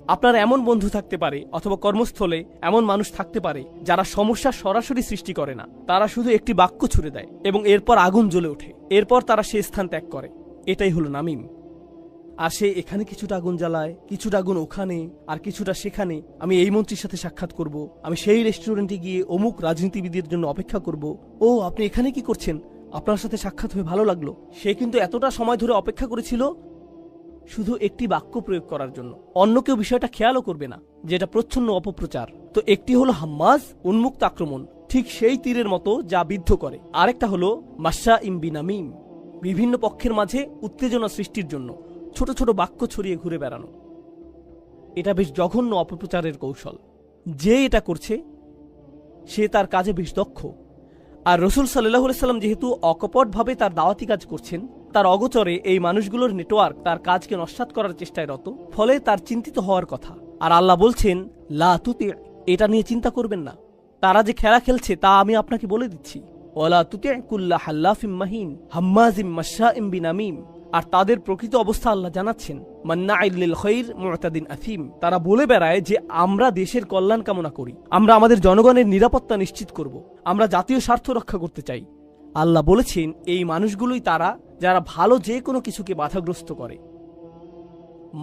আপনার এমন বন্ধু থাকতে পারে অথবা কর্মস্থলে এমন মানুষ থাকতে পারে যারা সমস্যা সরাসরি সৃষ্টি করে না, তারা শুধু একটি বাক্য ছুড়ে দেয় এবং এরপর আগুন জ্বলে ওঠে, এরপর তারা সে স্থান ত্যাগ করে। এটাই হলো নামিম। আর সে এখানে কিছুটা আগুন জ্বালায়, কিছুটা আগুন ওখানে, আর কিছুটা সেখানে। আমি এই মন্ত্রীর সাথে সাক্ষাৎ করব, আমি সেই রেস্টুরেন্টে গিয়ে অমুক রাজনীতিবিদের জন্য অপেক্ষা করব। ও, আপনি এখানে কি করছেন? আপনার সাথে সাক্ষাৎ হয়ে ভালো লাগলো। সে কিন্তু এতটা সময় ধরে অপেক্ষা করেছিল শুধু একটি বাক্য প্রয়োগ করার জন্য। অন্য কেউ বিষয়টা খেয়ালও করবে না, যেটা প্রচ্ছন্ন অপপ্রচার। তো একটি হলো হাম্মাজ, উন্মুক্ত আক্রমণ, ঠিক সেই তীরের মতো যা বিদ্ধ করে। আরেকটা হলো মাশা ইম বিনামিম, বিভিন্ন পক্ষের মাঝে উত্তেজনা সৃষ্টির জন্য ছোট ছোট বাক্য ছড়িয়ে ঘুরে বেড়ানো। এটা বেশ জঘন্য অপপ্রচারের কৌশল। যে এটা করছে সে তার কাজে বেশ দক্ষ। আর রসুল সাল্লাল্লাহু আলাইহি সাল্লাম যেহেতু অকপটভাবে তার দাওয়াতি কাজ করছেন, তার অগোচরে এই মানুষগুলোর নেটওয়ার্ক তার কাজকে নস্যাৎ করার চেষ্টায় রত, ফলে তার চিন্তিত হওয়ার কথা। আর আল্লাহ বলছেন, লা তুতি, এটা নিয়ে চিন্তা করবেন না। তারা যে খেলা খেলছে তা আমি আপনাকে বলে দিচ্ছি। ওয়ালা তুতি কুল্লা হাল্লাফিম মাহিন হাম্মাজিম মাশাইম বিনামিম। আর তাদের প্রকৃত অবস্থা আল্লাহ জানাচ্ছেন, মান্নাইল লিল খাইর মুতাদিন আথিম। তারা বলে বেড়ায় যে আমরা দেশের কল্যাণ কামনা করি, আমরা আমাদের জনগণের নিরাপত্তা নিশ্চিত করব, আমরা জাতীয় স্বার্থ রক্ষা করতে চাই। আল্লাহ বলেছেন এই মানুষগুলোই তারা যারা ভালো যে কোনো কিছুকে বাধাগ্রস্ত করে।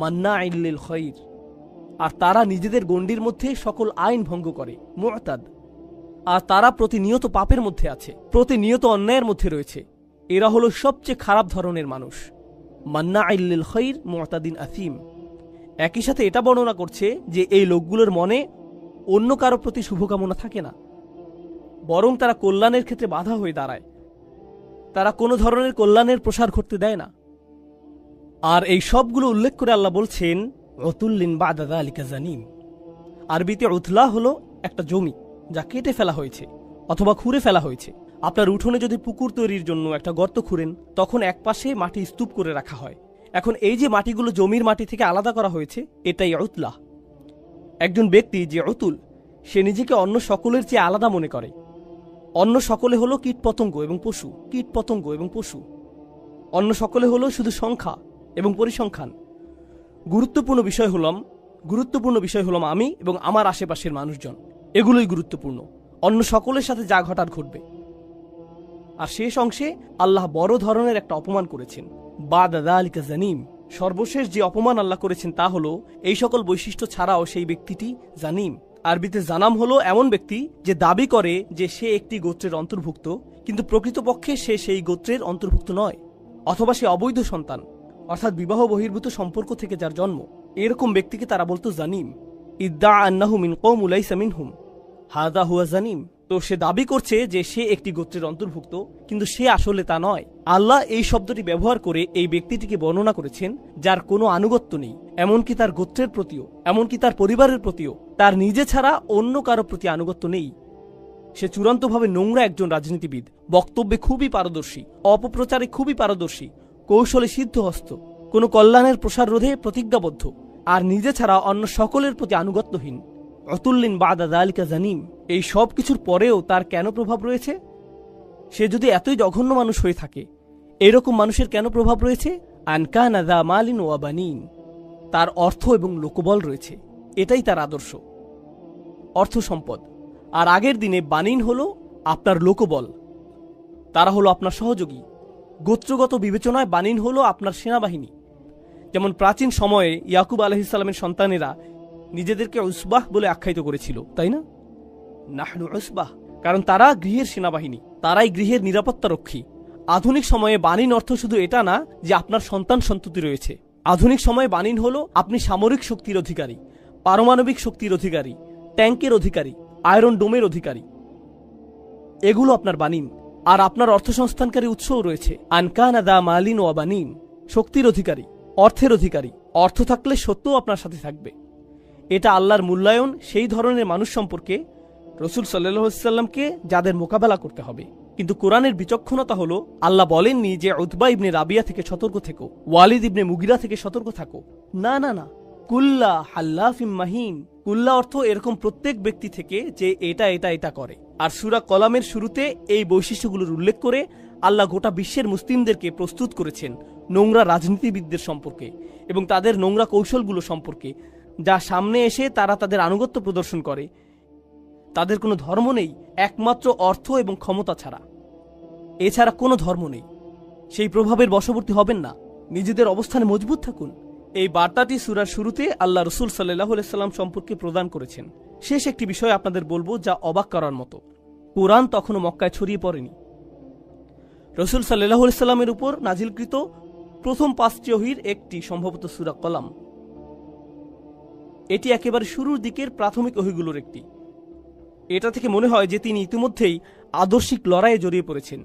মান্নাইল লিল খাইর। আর তারা নিজেদের গণ্ডির মধ্যে সকল আইন ভঙ্গ করে, মুতাদ। আর তারা প্রতিনিয়ত পাপের মধ্যে আছে, প্রতিনিয়ত অন্যায়ের মধ্যে রয়েছে। এরা হলো সবচেয়ে খারাপ ধরনের মানুষ। মান্নাইল লিল খাইর মুতাদিন আথিম। একই সাথে এটা বর্ণনা করছে যে এই লোকগুলোর মনে অন্য কারো প্রতি শুভকামনা থাকে না, বরং তারা কল্যাণের ক্ষেত্রে বাধা হয়ে দাঁড়ায়। তারা কোনো ধরনের কল্যাণের প্রসার ঘটতে দেয় না। আর এই সবগুলো উল্লেখ করে আল্লাহ বলছেন, উতুল্লিন বাদা যালিকা জানিম। আরবিতে উতলা হলো একটা জমি যা কেটে ফেলা হয়েছে অথবা খুঁড়ে ফেলা হয়েছে। আপনার উঠোনে যদি পুকুর তৈরির জন্য একটা গর্ত খুঁড়েন, তখন এক পাশে মাটি স্তূপ করে রাখা হয়। এখন এই যে মাটিগুলো জমির মাটি থেকে আলাদা করা হয়েছে, এটাই উতলা। একজন ব্যক্তি যে উতুল, সে নিজেকে অন্য সকলের চেয়ে আলাদা মনে করে। অন্য সকলে হলো কীটপতঙ্গ এবং পশু, কীটপতঙ্গ এবং পশু। অন্য সকলে হলো শুধু সংখ্যা এবং পরিসংখ্যান। গুরুত্বপূর্ণ বিষয় হলাম আমি এবং আমার আশেপাশের মানুষজন। এগুলোই গুরুত্বপূর্ণ। অন্য সকলের সাথে যা ঘটার ঘটবে। আর শেষ অংশে আল্লাহ বড় ধরনের একটা অপমান করেছেন, বাদা যালিকা জানিম। সর্বশেষ যে অপমান আল্লাহ করেছেন তা হলো এই সকল বৈশিষ্ট্য ছাড়াও সেই ব্যক্তিটি জানিম। আরবিতে জানাম হলো এমন ব্যক্তি যে দাবি করে যে সে একটি গোত্রের অন্তর্ভুক্ত, কিন্তু প্রকৃতপক্ষে সে সেই গোত্রের অন্তর্ভুক্ত নয়, অথবা সে অবৈধ সন্তান, অর্থাৎ বিবাহ বহির্ভূত সম্পর্ক থেকে যার জন্ম। এরকম ব্যক্তিকে তারা বলতো জানিম। ইদ্দা আন্নাহু মিন কওম লাইসা মিনহুম হাযা হুয়া জানিম। তো সে দাবি করছে যে সে একটি গোত্রের অন্তর্ভুক্ত, কিন্তু সে আসলে তা নয়। আল্লাহ এই শব্দটি ব্যবহার করে এই ব্যক্তিটিকে বর্ণনা করেছেন যার কোনো আনুগত্য নেই, এমনকি তার গোত্রের প্রতিও, এমনকি তার পরিবারের প্রতিও তার নিজে ছাড়া অন্য কারো প্রতি আনুগত্য নেই। সে চূড়ান্তভাবে নোংরা একজন রাজনীতিবিদ, বক্তব্যে খুবই পারদর্শী, অপপ্রচারে খুবই পারদর্শী, কৌশলে সিদ্ধহস্ত, কোনো কল্যাণের প্রসার রোধে প্রতিজ্ঞাবদ্ধ, আর নিজে ছাড়া অন্য সকলের প্রতি আনুগত্যহীন। উতুল্লিন বাদা যালিকা জানিম। এই সব কিছুর পরেও তার কেন প্রভাব রয়েছে? সে যদি এতই জঘন্য মানুষ হয়ে থাকে, এরকম মানুষের কেন প্রভাব রয়েছে? আনকানা যা মালিন ওয়া বানিন। তার অর্থ এবং লোকবল রয়েছে, এটাই তার আদর্শ, অর্থ সম্পদ। আর আগের দিনে বানিন হলো আপনার লোকবল, তারা হলো আপনার সহযোগী। গোত্রগত বিবেচনায় বানিন হলো আপনার সেনাবাহিনী। যেমন প্রাচীন সময়ে ইয়াকুব আলাইহিস সালামের সন্তানেরা নিজেদেরকে উসবাহ বলে আখ্যায়িত করেছিল, তাই না? নাহনু উসবাহ, কারণ তারা গৃহের সেনাবাহিনী, তারাই গৃহের নিরাপত্তা রক্ষী। আধুনিক সময়ে বানিন অর্থ শুধু এটা না যে আপনার সন্তান সন্ততি রয়েছে। আধুনিক সময়ে বানিন হলো আপনি সামরিক শক্তির অধিকারী, পারমাণবিক শক্তির অধিকারী, ট্যাঙ্কের অধিকারী, আয়রন ডোমের অধিকারী। এগুলো আপনার বানিন। আর আপনার অর্থসংস্থানকারী উৎসও রয়েছে। আনকানা দা মালিন ওয়া বানিন, শক্তির অধিকারী, অর্থের অধিকারী। অর্থ থাকলে সত্যও আপনার সাথে থাকবে। এটা আল্লাহর মূল্যায়ন সেই ধরনের মানুষ সম্পর্কে রসুল সাল্লাল্লাহু আলাইহি ওয়াসাল্লামকে যাদের মোকাবেলা করতে হবে। কিন্তু কোরআনের বিচক্ষণতা হলো আল্লাহ বলেননি যে উতবা ইবনে রাবিয়া থেকে সতর্ক থেকো, ওয়ালিদ ইবনে মুগিরা থেকে সতর্ক থাকো। না না না, কুল্লা হাল্লাফিম মাহিন। কুল্লা অর্থ এরকম প্রত্যেক ব্যক্তি থেকে যে এটা এটা এটা করে। আর সূরা কলামের শুরুতে এই বৈশিষ্ট্যগুলোর উল্লেখ করে আল্লাহ গোটা বিশ্বের মুসলিমদেরকে প্রস্তুত করেছেন নোংরা রাজনীতিবিদদের সম্পর্কে এবং তাদের নোংরা কৌশলগুলো সম্পর্কে, যা সামনে এসে তারা তাদের আনুগত্য প্রদর্শন করে, তাদের কোনো ধর্ম নেই একমাত্র অর্থ এবং ক্ষমতা ছাড়া। এছাড়া কোনো ধর্ম নেই। সেই প্রভাবের বশবর্তী হবেন না, নিজেদের অবস্থানে মজবুত থাকুন। এই বার্তাটি সূরার শুরুতে আল্লাহ রসুল সাল্লাল্লাহু আলাইহি সাল্লাম সম্পর্কে প্রদান করেছেন। শেষ একটি বিষয় আপনাদের বলবো যা অবাক করার মতো। কোরআন তখনও মক্কায় ছড়িয়ে পড়েনি। রসুল সাল্লাল্লাহু আলাইহি সাল্লামের উপর নাজিলকৃত প্রথম 5টি ওহীর একটি সম্ভবত সূরা কলাম। এটি একেবারে শুরুর দিকের প্রাথমিক ওহীগুলোর একটি। এটা থেকে মনে হয় যে তিনি ইতিমধ্যেই আদর্শিক লড়াইয়ে জড়িয়ে পড়েছেন,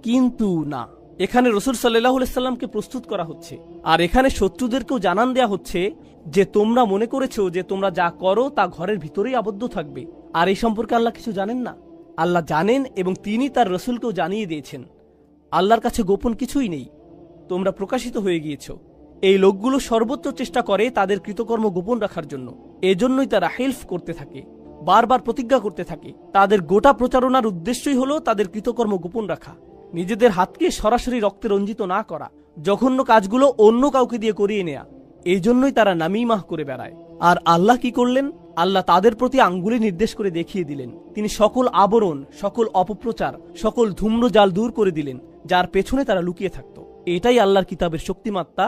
কিন্তু না। এখানে রসুল সাল্লাল্লাহু আলাইহি সাল্লামকে প্রস্তুত করা হচ্ছে, আর এখানে শত্রুদেরকেও জানান দেয়া হচ্ছে যে তোমরা মনে করেছো যে তোমরা যা করো তা ঘরের ভিতরেই আবদ্ধ থাকবে, আর এই সম্পর্কে আল্লাহ কিছু জানেন না। আল্লাহ জানেন এবং তিনি তার রসুলকেও জানিয়ে দিয়েছেন আল্লাহর কাছে গোপন কিছুই নেই, তোমরা প্রকাশিত হয়ে গিয়েছ। এই লোকগুলো সর্বোচ্চ চেষ্টা করে তাদের কৃতকর্ম গোপন রাখার জন্য। এজন্যই তারা হেল্প করতে থাকে, বারবার প্রতিজ্ঞা করতে থাকে। তাদের গোটা প্রচারণার উদ্দেশ্যই হলো তাদের কৃতকর্ম গোপন রাখা, নিজেদের হাতকে সরাসরি রক্তে রঞ্জিত না করা, জঘন্য কাজগুলো অন্য কাউকে দিয়ে করিয়ে নেয়া। এই জন্যই তারা নামিমাহ করে বেড়ায়। আর আল্লাহ কি করলেন? আল্লাহ তাদের প্রতি আঙ্গুলি নির্দেশ করে দেখিয়ে দিলেন। তিনি সকল আবরণ, সকল অপপ্রচার, সকল ধূম্রজাল দূর করে দিলেন, যার পেছনে তারা লুকিয়ে থাকত। এটাই আল্লাহর কিতাবের শক্তিমাত্রা,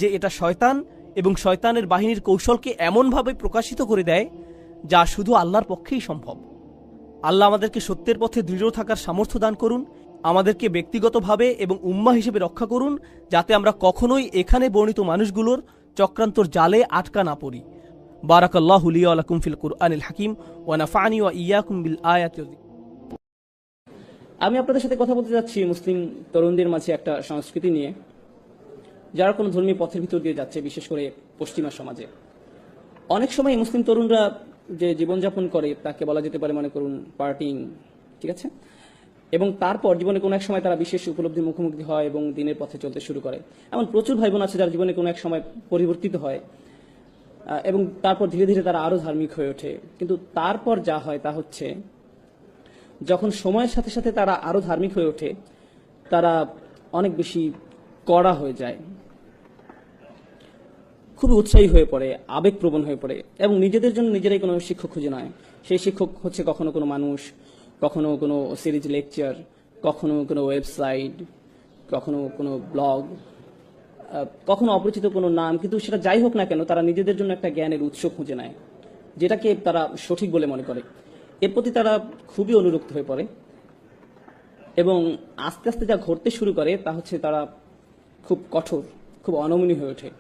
যে এটা শয়তান এবং শয়তানের বাহিনীর কৌশলকে এমনভাবে প্রকাশিত করে দেয় যা শুধু আল্লাহর পক্ষেই সম্ভব। আল্লাহ আমাদেরকে সত্যের পথে দৃঢ় থাকার সামর্থ্য দান করুন, আমাদেরকে ব্যক্তিগতভাবে এবং উম্মাহ হিসেবে রক্ষা করুন, যাতে আমরা কখনোই এখানে বর্ণিত মানুষগুলোর চক্রান্তর জালে আটকা না পড়ি। বারাকাল্লাহু লি ওয়া লাকুম ফিল কুরআনিল হাকিম ওয়া নাফা'নি ওয়া ইয়্যাকুম বিল আয়াতি। আমি আপনাদের সাথে কথা বলতে যাচ্ছি মুসলিম তরুণদের মাঝে একটা সংস্কৃতি নিয়ে, যারা কোনো ধর্মীয় পথের ভিতর দিয়ে যাচ্ছে, বিশেষ করে পশ্চিমা সমাজে। অনেক সময় মুসলিম তরুণরা যে জীবনযাপন করে তাকে বলা যেতে পারে, মনে করুন, পার্টিং, ঠিক আছে? এবং তারপর জীবনে কোনো এক সময় তারা বিশেষ উপলব্ধি মুখোমুখি হয় এবং দিনের পথে চলতে শুরু করে। এমন প্রচুর ভাই বোন আছে যার জীবনে কোনো এক সময় পরিবর্তিত হয় এবং তারপর ধীরে ধীরে তারা আরো ধার্মিক হয়ে ওঠে। কিন্তু তারপর যা হয় তা হচ্ছে, যখন সময়ের সাথে সাথে তারা আরো ধার্মিক হয়ে ওঠে, তারা অনেক বেশি কড়া হয়ে যায়, খুবই উৎসাহী হয়ে পড়ে, আবেগপ্রবণ হয়ে পড়ে এবং নিজেদের জন্য নিজেরাই কোনো শিক্ষক খুঁজে নেয়। সেই শিক্ষক হচ্ছে কখনো কোনো মানুষ, কখনো কোনো সিরিজ লেকচার, কখনো কোনো ওয়েবসাইট, কখনো কোনো ব্লগ, কখনো অপরিচিত কোনো নাম। কিন্তু সেটা যাই হোক না কেন, তারা নিজেদের জন্য একটা জ্ঞানের উৎস খুঁজে নেয়, যেটাকে তারা সঠিক বলে মনে করে। এর প্রতি তারা খুবই অনুরক্ত হয়ে পড়ে এবং আস্তে আস্তে যা ঘটতে শুরু করে তা হচ্ছে তারা খুব কঠোর, খুব অনমনীয় হয়ে ওঠে।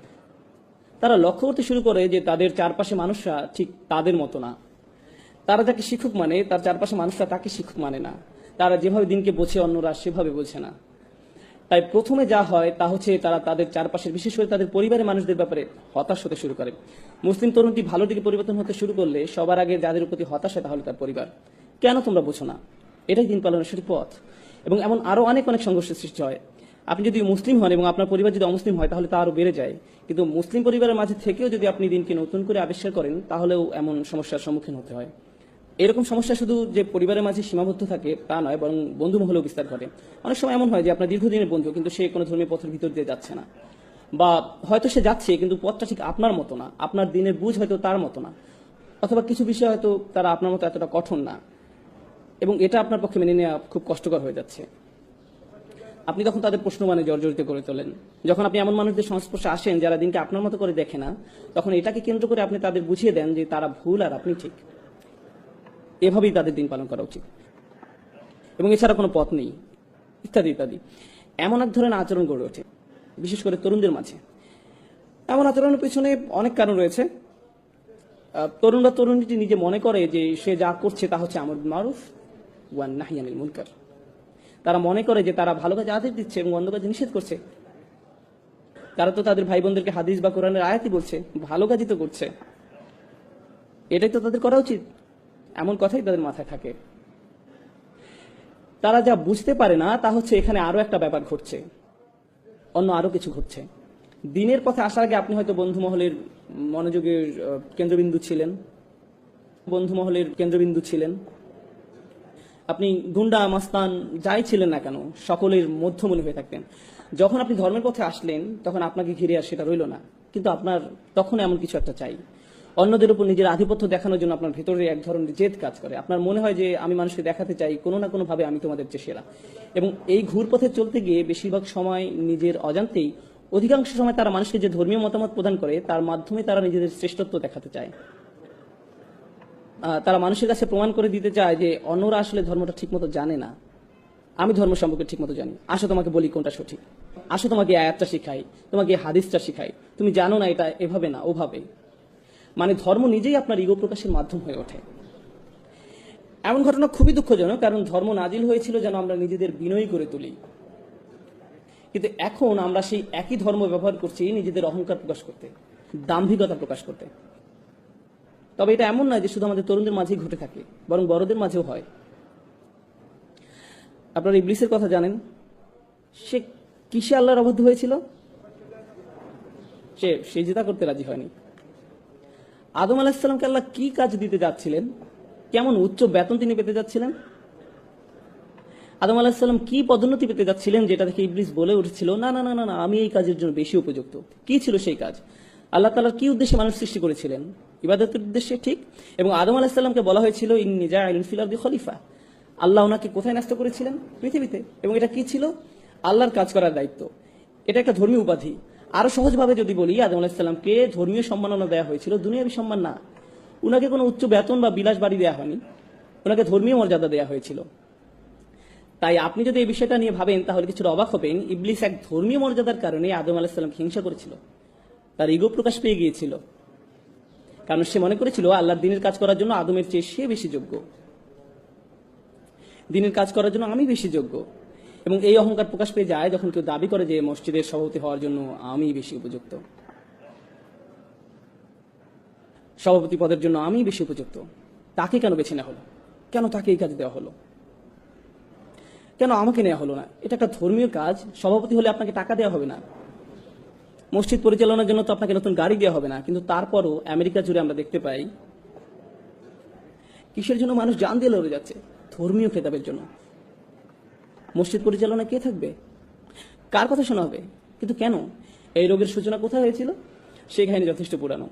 তারা লক্ষ্য করতে শুরু করে যে তাদের চারপাশে মানুষরা ঠিক তাদের মতো না। তারা যাকে শিক্ষক মানে, তার চারপাশে মানুষরা তাকে শিক্ষক মানে না। তারা যেভাবে দিনকে বোঝে অন্যরা সেভাবে বোঝে না। তাই প্রথমে যা হয় তা হচ্ছে তারা তাদের চারপাশের, বিশেষ করে তাদের পরিবারের মানুষদের ব্যাপারে হতাশ হতে শুরু করে। মুসলিম তরুণটি ভালো দিকে পরিবর্তন হতে শুরু করলে সবার আগে যাদের প্রতি হতাশ হয় তাহলে তার পরিবার। কেন তোমরা বোঝো না? এটাই দিন পালনের সঠিক পথ। এবং এমন আরো অনেক অনেক সংঘর্ষের সৃষ্টি হয়। আপনি যদি মুসলিম হন এবং আপনার পরিবার যদি অমুসলিম হয় তাহলে তা আরো বেড়ে যায়। কিন্তু মুসলিম পরিবারের মাঝে থেকেও যদি আপনি দিনকে নতুন করে আবিষ্কার করেন তাহলেও এমন সমস্যার সম্মুখীন হতে হয়। এরকম সমস্যা শুধু যে পরিবারের মাঝে সীমাবদ্ধ থাকে তা নয়, বরং বন্ধু মহলেও বিস্তার ঘটে। অনেক সময় এমন হয় যে আপনার দীর্ঘদিনের বন্ধু, কিন্তু সে কোনো ধর্মীয় পথের ভিতর দিয়ে যাচ্ছে না, বা হয়তো সে যাচ্ছে কিন্তু পথটা ঠিক আপনার মতো না, আপনার দিনের বুঝ হয়তো তার মতো না, অথবা কিছু বিষয় হয়তো তারা আপনার মতো এতটা কঠোর না, এবং এটা আপনার পক্ষে মেনে নেওয়া খুব কষ্টকর হয়ে যাচ্ছে। আপনি তখন তাদের প্রশ্ন মানে জর্জরিত করে তোলেন। যখন আপনি এমন মানুষদের সংস্পর্শে আসেন যারা দিনকে আপনার মতো করে দেখে না, তখন এটাকে কেন্দ্র করে আপনি তাদের বুঝিয়ে দেন যে তারা ভুল আর আপনি ঠিক। এভাবেই তাদের দিন পালন করা উচিত এবং এছাড়া কোনো পথ নেই, ইত্যাদি ইত্যাদি। এমন এক ধরনের আচরণ গড়ে ওঠে বিশেষ করে তরুণদের মাঝে। এমন আচরণের পিছনে অনেক কারণ রয়েছে। তরুণরা তরুণীটি নিজে মনে করে যে সে যা করছে তা হচ্ছে আমর বিল মারুফ ওয়া নাহই আনিল মুনকার। তারা মনে করে যে তারা ভালো কাজে আদেশ দিচ্ছে এবং অন্য কাজে নিষেধ করছে। তারা তো তাদের ভাই বোনদেরকে হাদিস বা কোরআনের আয়াতই বলছে, ভালো কাজই তো করছে, এটাই তো তাদের করা উচিত, এমন কথাই তাদের মাথায় থাকে। তারা যা বুঝতে পারে না তা হচ্ছে এখানে আরো একটা ব্যাপার ঘটছে, অন্য আরো কিছু ঘটছে। দিনের পথে আসার আগে আপনি হয়তো বন্ধু মহলের মনোযোগের কেন্দ্রবিন্দু ছিলেন, আপনি গুন্ডা মাস্তান যাই ছিলেন না কেন সকলের মধ্যমণি হয়ে থাকতেন। যখন আপনি ধর্মের পথে আসলেন তখন আপনাকে ঘিরে আর সেটা রইল না, কিন্তু আপনার তখন এমন কিছু একটা চাই, অন্যদের উপর নিজের আধিপত্য দেখানোর জন্য আপনার ভেতরে এক ধরনের জেদ কাজ করে। আপনার মনে হয় যে আমি মানুষকে দেখাতে চাই কোনো না কোনো ভাবে আমি তোমাদের চেয়ে সেরা। এবং এই ঘুরপথে চলতে গিয়ে বেশিরভাগ সময় নিজের অজান্তেই অধিকাংশ সময় তারা মানুষকে যে ধর্মীয় মতামত প্রদান করে তার মাধ্যমে তারা নিজেদের শ্রেষ্ঠত্ব দেখাতে চায়। তারা মানুষের কাছে প্রমাণ করে দিতে চায় যে অন্যরা আসলে ধর্মটা ঠিকমতো জানে না, আমি ধর্ম সম্পর্কে ঠিকমতো জানি, আসো তোমাকে বলি কোনটা সঠিক, আসো তোমাকে এই আয়াতটা শিখাই, তোমাকে এই হাদিসটা শিখাই, তুমি জানো না এটা এভাবে না ওভাবে। মানে ধর্ম নিজেই আপনার ইগো প্রকাশের মাধ্যম হয়ে ওঠে। এমন ঘটনা খুবই দুঃখজনক, কারণ ধর্ম নাজিল হয়েছিল যেন আমরা নিজেদের বিনয়ী করে তুলি, কিন্তু এখন আমরা সেই একই ধর্ম ব্যবহার করছি নিজেদের অহংকার প্রকাশ করতে, দাম্ভিকতা প্রকাশ করতে। তবে এটা এমন নয় যে শুধু আমাদের তরুণদের মাঝেই ঘটে থাকে, বরং বড়দের মাঝেও হয়। আপনারা ইবলিসের কথা জানেন, সে কিসে আল্লাহর অবাধ্য হয়েছিল? সে সিজদা করতে রাজি হয়নি। আদম আলাহিসাল্লামকে আল্লাহ কি কাজ দিতে যাচ্ছিলেন, কেমন উচ্চ বেতন তিনি পেতে যাচ্ছিলেন, আদম আলাহিসাল্লাম কি পদোন্নতি পেতে যাচ্ছিলেন, যেটা দেখে ইবলিস বলে উঠেছিল না না না না না আমি এই কাজের জন্য বেশি উপযুক্ত। কি ছিল সেই কাজ? আল্লাহ তাআলার কি উদ্দেশ্যে মানুষ সৃষ্টি করেছিলেন? ইবাদতের উদ্দেশ্যে, ঠিক। এবং আদম আলাহিসাল্লামকে বলা হয়েছিল ইন্নী জাইলুন ফিল আরদি খলিফা। আল্লাহ ওনাকে কোথায় ন্যস্ত করেছিলেন? পৃথিবীতে। এবং এটা কি ছিল? আল্লাহর কাজ করার দায়িত্ব। এটা একটা ধর্মীয় উপাধি। আরো সহজভাবে যদি বলি, আদম আলাহিসাল্লামকে ধর্মীয় সম্মাননা দেওয়া হয়েছিল, দুনিয়াবী সম্মান না। উনাকে কোনো উচ্চ বেতন বা বিলাস বাড়ি দেওয়া হয়নি, ওনাকে ধর্মীয় মর্যাদা দেওয়া হয়েছিল। তাই আপনি যদি এই বিষয়টা নিয়ে ভাবেন তাহলে কিছুটা অবাক হবেন। ইবলিস এক ধর্মীয় মর্যাদার কারণে আদম আলাহিসাল্লামকে হিংসা করেছিল, তার ইগো প্রকাশ পেয়ে গিয়েছিল, কারণ সে মনে করেছিল আল্লাহর দিনের কাজ করার জন্য আদমের চেয়ে সে বেশি যোগ্য, দিনের কাজ করার জন্য আমি বেশি যোগ্য। এবং এই অহংকার প্রকাশ পেয়ে যায় যখন কেউ দাবি করে যে মসজিদের সভাপতি হওয়ার জন্য আমি বেশি উপযুক্ত, সভাপতি পদের জন্য আমি বেশি উপযুক্ত। তাকে কেন বেছে নেওয়া হলো? কেন তাকে এই কাজ দেওয়া হলো? কেন আমাকে নেওয়া হলো না? এটা একটা ধর্মীয় কাজ। সভাপতি হলে আপনাকে টাকা দেওয়া হবে না, মসজিদ পরিচালনার জন্য তো আপনাকে নতুন গাড়ি দেওয়া হবে না। কিন্তু তারপরও আমেরিকা জুড়ে আমরা দেখতে পাই কিসের জন্য মানুষ জান দিয়ে লড়ে যাচ্ছে? ধর্মীয় খেতাবের জন্য। মসজিদ পরিচালনা কে থাকবে? কার কথা শোনা হবে? কিন্তু কেন? এই রোগের সূচনা কোথায় হয়েছিল? সেই কাহিনী যথেষ্ট পুরানো।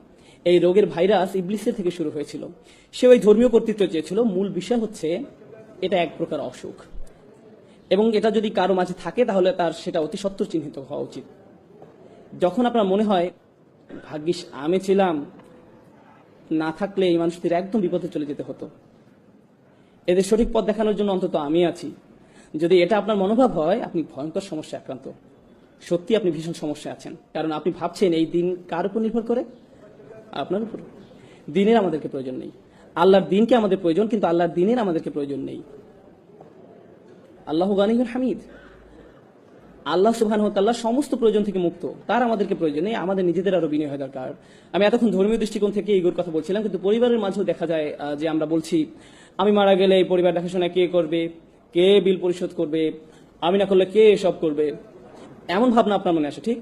এই রোগের ভাইরাস ইবলিসের থেকে শুরু হয়েছিল। সে ওই ধর্মীয় কর্তৃত্ব চেয়েছিল। মূল বিষয় হচ্ছে এটা এক প্রকার অসুখ, এবং এটা যদি কারো মাঝে থাকে তাহলে তার সেটা অতি সত্বর চিহ্নিত হওয়া উচিত। যখন আপনার মনে হয় ভাগ্যিস আমি ছিলাম, না থাকলে এই মানুষদের একদম বিপদে চলে যেতে হতো, এদের সঠিক পথ দেখানোর জন্য অন্তত আমি আছি, যদি এটা আপনার মনোভাব হয়, আপনি ভয়ঙ্কর সমস্যা আক্রান্ত। সত্যি আপনি ভীষণ সমস্যায় আছেন, কারণ আপনি ভাবছেন এই দিন কার উপর নির্ভর করে? আপনার উপর। দিনের আমাদেরকে প্রয়োজন নেই। আল্লাহর দিনকে আমাদের প্রয়োজন, কিন্তু আল্লাহর দিনের আমাদেরকে প্রয়োজন নেই। আল্লাহু গানিয়ুন হামিদ। আল্লাহ সুবহানাহু ওয়া তাআলা সমস্ত প্রয়োজন থেকে মুক্ত, তার আমাদেরকে প্রয়োজন নেই। আমাদের নিজেদের আরো বিনয় হওয়া দরকার। আমি এতক্ষণ ধর্মীয় দৃষ্টিকোণ থেকে ইগোর কথা বলছিলাম, কিন্তু পরিবারের মাঝেও দেখা যায় যে আমরা বলছি আমি মারা গেলে এই পরিবার দেখাশোনা কে করবে, কে বিল পরিশোধ করবে, আমি না করলে কে এসব করবে, এমন ভাবনা আপনার মনে আসে, ঠিক।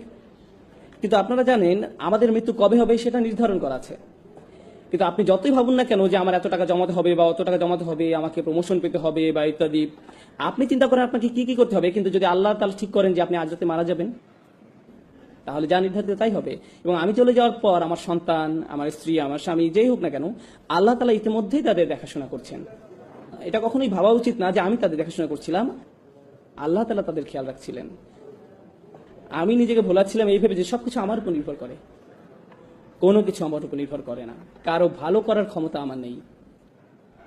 কিন্তু আপনারা জানেন আমাদের মৃত্যু কবে হবে সেটা নির্ধারণ করা আছে। কিন্তু আপনি যতই ভাবুন না কেন যে আমার এত টাকা জমাতে হবে বা অত টাকা জমাতে হবে, আমাকে প্রমোশন পেতে হবে বা ইত্যাদি, আপনি চিন্তা করেন আপনাকে কি কি করতে হবে। কিন্তু যদি আল্লাহ তাআলা ঠিক করেন যে আপনি আজ রাতে মারা যাবেন, তাহলে যা নির্ধারিত তাই হবে। এবং আমি চলে যাওয়ার পর আমার সন্তান, আমার স্ত্রী, আমার স্বামী, যেই হোক না কেন, আল্লাহ তাআলা ইতিমধ্যেই তাদের দেখাশোনা করছেন। এটা কখনোই ভাবা উচিত না যে আমি তাদের দেখাশোনা করছিলাম, আল্লাহ তাআলা তাদের খেয়াল রাখছিলেন। আমি নিজেকে ভোলাচ্ছিলাম এই ভেবে যে সবকিছু আমার উপর নির্ভর করে। কোনো কিছু আমার উপর নির্ভর করে না। কারো ভালো করার ক্ষমতা আমার নেই,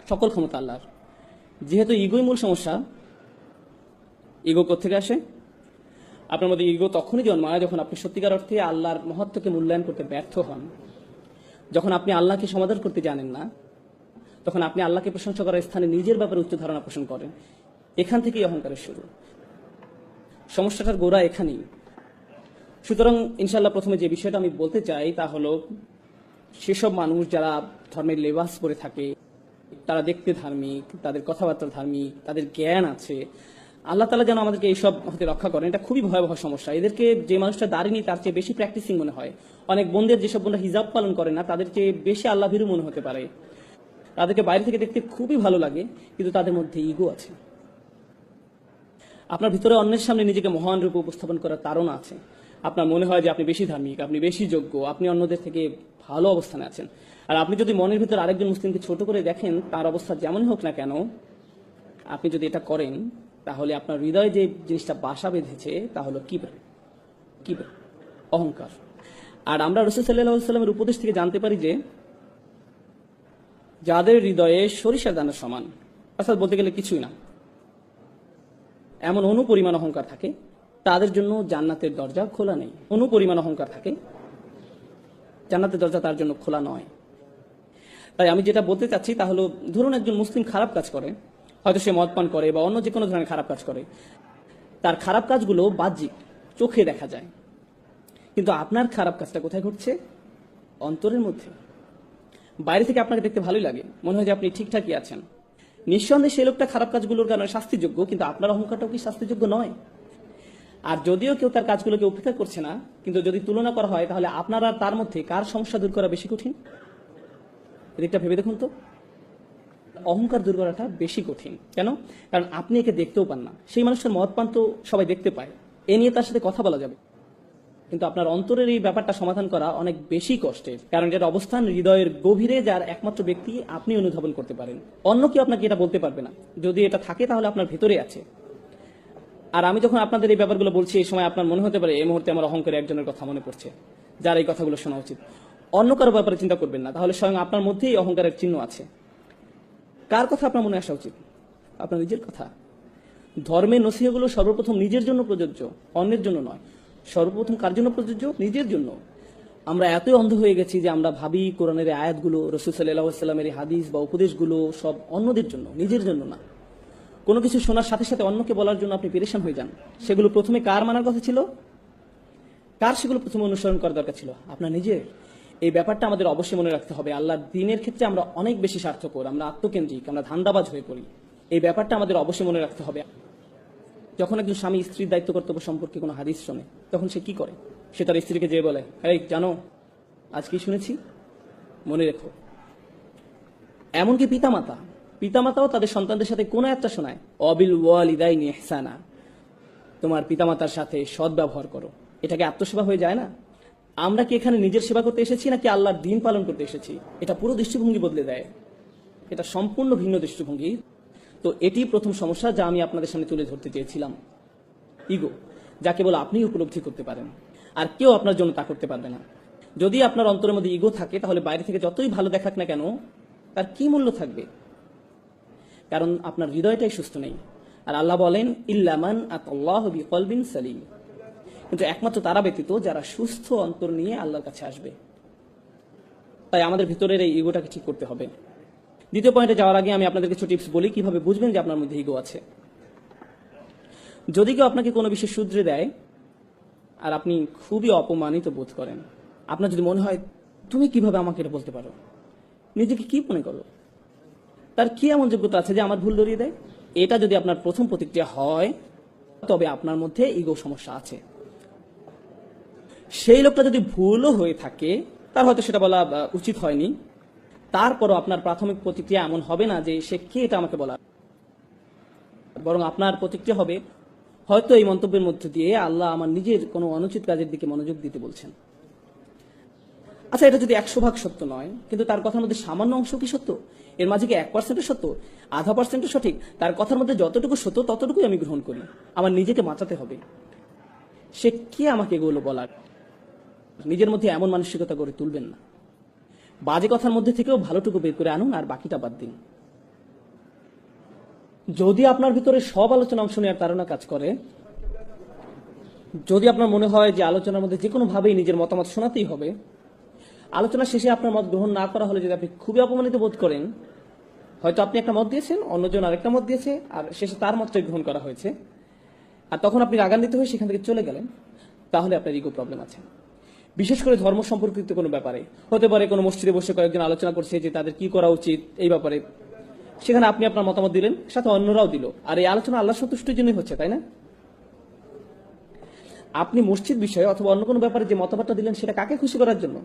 সকল ক্ষমতা আল্লাহর। যেহেতু ইগোই মূল সমস্যা, ইগো কোত্থেকে আসে? আপনার মধ্যে ইগো তখনই জন্মায় যখন আপনি সত্যিকার অর্থে আল্লাহর মহত্বকে মূল্যায়ন করতে ব্যর্থ হন, যখন আপনি আল্লাহকে সমাদর করতে জানেন না, তখন আপনি আল্লাহকে প্রশংসা করার স্থানে নিজের ব্যাপারে উচ্চ ধারণা পোষণ করেন। এখান থেকেই অহংকারের শুরু। সমস্যাটার গোড়া এখানেই। সুতরাং ইনশাআল্লাহ প্রথমে যে বিষয়টা আমি বলতে চাই তা হলো, সেসব মানুষ যারা ধর্মের লেবাস পরে থাকে, তারা দেখতে ধার্মিক, তাদের কথাবার্তা ধার্মিক, তাদের জ্ঞান আছে, আল্লাহ তাআলা যেন আমাদেরকে এইসব হতে রক্ষা করেন। এটা খুবই ভয়াবহ সমস্যা। এদেরকে যে মানুষটা দাঁড়িয়ে তার চেয়ে বেশি প্র্যাকটিসিং মনে হয়। অনেক বোনদের, যেসব বোনরা হিজাব পালন করে না, তাদের চেয়ে বেশি আল্লাহ ভীরু মনে হতে পারে। তাদেরকে বাইরে থেকে দেখতে খুবই ভালো লাগে, কিন্তু তাদের মধ্যে ইগো আছে। আপনার ভিতরে অন্যের সামনে নিজেকে মহান রূপে উপস্থাপন করার তাড়না আছে। আপনার মনে হয় যে আপনি বেশি ধার্মিক, আপনি বেশি যোগ্য, আপনি অন্যদের থেকে ভালো অবস্থানে আছেন। আর আপনি যদি মনের ভিতর আরেকজন মুসলিমকে ছোট করে দেখেন, তার অবস্থা যেমনই হোক না কেন, আপনি যদি এটা করেন, তাহলে আপনার হৃদয়ে যে জিনিসটা বাসা বেঁধেছে তা হলো কিবর, অহংকার। আর আমরা রাসূল সাল্লাল্লাহু আলাইহি সাল্লামের উপদেশ থেকে জানতে পারি যে যাদের হৃদয়ে সরিষার দানার সমান, অর্থাৎ বলতে গেলে কিছুই না, এমন অনুপরিমাণ অহংকার থাকে, তাদের জন্য জান্নাতের দরজা খোলা নেই। অনুপরিমাণ অহংকার থাকে, জান্নাতের দরজা তার জন্য খোলা নয়। তাই আমি যেটা বলতে চাচ্ছি তা হলো, ধরুন একজন মুসলিম খারাপ কাজ করে, হয়তো সে মদ পান করে বা অন্য যে কোনো ধরনের খারাপ কাজ করে, তার খারাপ কাজগুলো বাহ্যিক, চোখে দেখা যায়, কিন্তু আপনার খারাপ কাজটা কোথায় ঘটছে? অন্তরের মধ্যে। বাইরে থেকে আপনাকে দেখতে ভালোই লাগে, মনে হয় যে আপনি ঠিকঠাকই আছেন। নিঃসন্দেহে সেই লোকটা খারাপ কাজগুলোর কারণে শাস্তিযোগ্য, কিন্তু আপনার অহংকারটাও কি শাস্তিযোগ্য নয়? আর যদিও কেউ তার কাজগুলোকে উপেক্ষা করছে না, কিন্তু যদি তুলনা করা হয়, তাহলে আপনার আর তার মধ্যে কার সমস্যা দূর করা বেশি কঠিন? এদিকটা ভেবে দেখুন তো। অহংকার দূর করাটা বেশি কঠিন। কেন? কারণ আপনি একে দেখতেও পান না। সেই মানুষের মদ পান তো সবাই দেখতে পায়, এ নিয়ে তার সাথে কথা বলা যাবে, কিন্তু আপনার অন্তরের এই ব্যাপারটা সমাধান করা অনেক বেশি কষ্টের, কারণ এর অবস্থান হৃদয়ের গভীরে, যার একমাত্র ব্যক্তি আপনি অনুধাবন করতে পারেন। অন্য কেউ আপনাকে এটা বলতে পারবে না। যদি এটা থাকে তাহলে আপনার ভেতরে আছে। আর আমি যখন আপনাদের এই ব্যাপারগুলো বলছি, এই সময় আপনার মনে হতে পারে এই মুহূর্তে আমার অহংকারে একজনের কথা মনে পড়ছে, যার এই কথাগুলো শোনা উচিত। অন্য কারো ব্যাপারে চিন্তা করবেন না, তাহলে স্বয়ং আপনার মধ্যেই অহংকারের চিহ্ন আছে। কার কথা আপনার মনে আসা উচিত? আপনার নিজের কথা। ধর্মের নসিহতগুলো সর্বপ্রথম নিজের জন্য প্রযোজ্য, অন্যের জন্য নয়। সর্বপ্রথম কার জন্য প্রযোজ্য? নিজের জন্য। আমরা এতই অন্ধ হয়ে গেছি যে আমরা ভাবি কোরআনের এই আয়াতগুলো, রাসূল সাল্লাল্লাহু আলাইহি ওয়াসাল্লামের এই হাদিস বা উপদেশগুলো সব অন্যদের জন্য, নিজের জন্য না। কোনো কিছু শোনার সাথে সাথে অন্যকে বলার জন্য আপনি পেরেশান হয়ে যান। সেগুলো প্রথমে কার মানার কথা ছিল? কার সেগুলো প্রথমে অনুসরণ করার দরকার ছিল? আপনার নিজের। এই ব্যাপারটা আমাদের অবশ্যই মনে রাখতে হবে। আল্লাহর দ্বীনের ক্ষেত্রে আমরা অনেক বেশি স্বার্থপর, আমরা আত্মকেন্দ্রিক, আমরা ধান্দাবাজ হয়ে পড়ি। এই ব্যাপারটা আমাদের অবশ্যই মনে রাখতে হবে। যখন একজন স্বামী স্ত্রীর দায়িত্ব কর্তব্য সম্পর্কে কোনো হাদিস শোনে, তখন সে কি করে? সে তার স্ত্রীকে যেয়ে বলে, এই জানো আজ কি শুনেছি, মনে রেখো। এমনকি পিতামাতাও তাদের সন্তানদের সাথে কোন একটা শোনায়, অবিল ওয়ালিদাইনি ইহসানা, তোমার পিতামাতার সাথে সৎ ব্যবহার করো। এটাকে আত্মসেবা হয়ে যায় না? আমরা কি এখানে নিজের সেবা করতে এসেছি নাকি আল্লাহর দ্বীন পালন করতে এসেছি? এটা পুরো দৃষ্টিভঙ্গি বদলে দেয়। এটা সম্পূর্ণ ভিন্ন দৃষ্টিভঙ্গি। তো এটি প্রথম সমস্যা যা আমি আপনাদের সামনে তুলে ধরতে চেয়েছিলাম। ইগো, যা কেবল আপনি উপলব্ধি করতে পারেন, আর কেউ আপনার জন্য তা করতে পারবে না। যদি আপনার অন্তরের মধ্যে ইগো থাকে, তাহলে বাইরে থেকে যতই ভালো দেখাক না কেন, তার কি মূল্য থাকবে? কারণ আপনার হৃদয়টাই সুস্থ নেই। আর আল্লাহ বলেন, ইল্লামান আতাল্লাহু বিকলবিন সালিম, কিন্তু একমাত্র তারা ব্যতীত যারা সুস্থ অন্তর নিয়ে আল্লাহর কাছে আসবে। তাই আমাদের ভিতরের এই ইগোটাকে ঠিক করতে হবে। দ্বিতীয় পয়েন্টে যাওয়ার আগে আমি আপনাদের কিছু টিপস বলি কিভাবে বুঝবেন যে আপনার মধ্যে ইগো আছে। যদি কেউ আপনাকে কোনো বিষয়ে শুধরে দেয় আর আপনি খুবই অপমানিত বোধ করেন, আপনার যদি মনে হয় তুমি কিভাবে আমাকে এটা বলতে পারো, নিজেকে কি মনে করো, তার কি এমন যোগ্যতা আছে যে আমার ভুল ধরিয়ে দেয়, এটা যদি আপনার প্রথম প্রতিক্রিয়া হয়, তবে আপনার মধ্যে ইগো সমস্যা আছে। সেই লোকটা যদি ভুলও হয়ে থাকে, তার হয়তো সেটা বলা উচিত হয়নি, তারপরও আপনার প্রাথমিক প্রতিক্রিয়া এমন হবে না যে সে কে এটা আমাকে বলা, বরং আপনার প্রতিক্রিয়া হবে, হয়তো এই মন্তব্যের মধ্যে দিয়ে আল্লাহ আমার নিজের কোনো অনুচিত কাজের দিকে মনোযোগ দিতে বলছেন। আচ্ছা, এটা যদি 100% সত্য নয়, কিন্তু তার কথার মধ্যে সামান্য অংশ কি সত্য? এর মাঝে কি 1% সত্য, 0.5% সঠিক? তার কথার মধ্যে যতটুকু সত্য ততটুকুই আমি গ্রহণ করি। আমার নিজেকে বাঁচাতে হবে। সে কে আমাকে এগুলো বলার? নিজের মধ্যে এমন মানসিকতা গড়ে তুলবেন না। বাজে কথার মধ্যে থেকেও ভালোটুকু বের করে আনুন, আর বাকিটা বাদ দিন। যদি আপনার ভিতরে সব আলোচনা অংশ নেওয়ার তাড়না কাজ করে, যদি আপনার মনে হয় যে আলোচনার মধ্যে যে কোনো ভাবেই নিজের মতামত শোনাতেই হবে, আলোচনা শেষে আপনার মত গ্রহণ না করা হলে যদি আপনি খুবই অপমানিত বোধ করেন, হয়তো আপনি একটা মত দিয়েছেন, অন্যজন আরেকটা মত দিয়েছে, আর শেষে তার মতটাই গ্রহণ করা হয়েছে, আর তখন আপনি রাগান্বিত হয়ে সেখান থেকে চলে গেলেন, তাহলে আপনার ইগো প্রবলেম আছে। বিশেষ করে ধর্ম সম্পর্কিত কোনো ব্যাপারে হতে পারে, কোনো মসজিদে বসে কয়েকজন আলোচনা করছে যে তাদের কি করা উচিত এই ব্যাপারে, সেখানে আপনি আপনার মতামত দিলেন, সাথে অন্যরাও দিল, আর এই আলোচনা আল্লাহ সন্তুষ্টির জন্যই হচ্ছে, তাই না? আপনি মসজিদ বিষয়ে অথবা অন্য কোনো ব্যাপারে যে মতামতটা দিলেন, সেটা কাকে খুশি করার জন্য?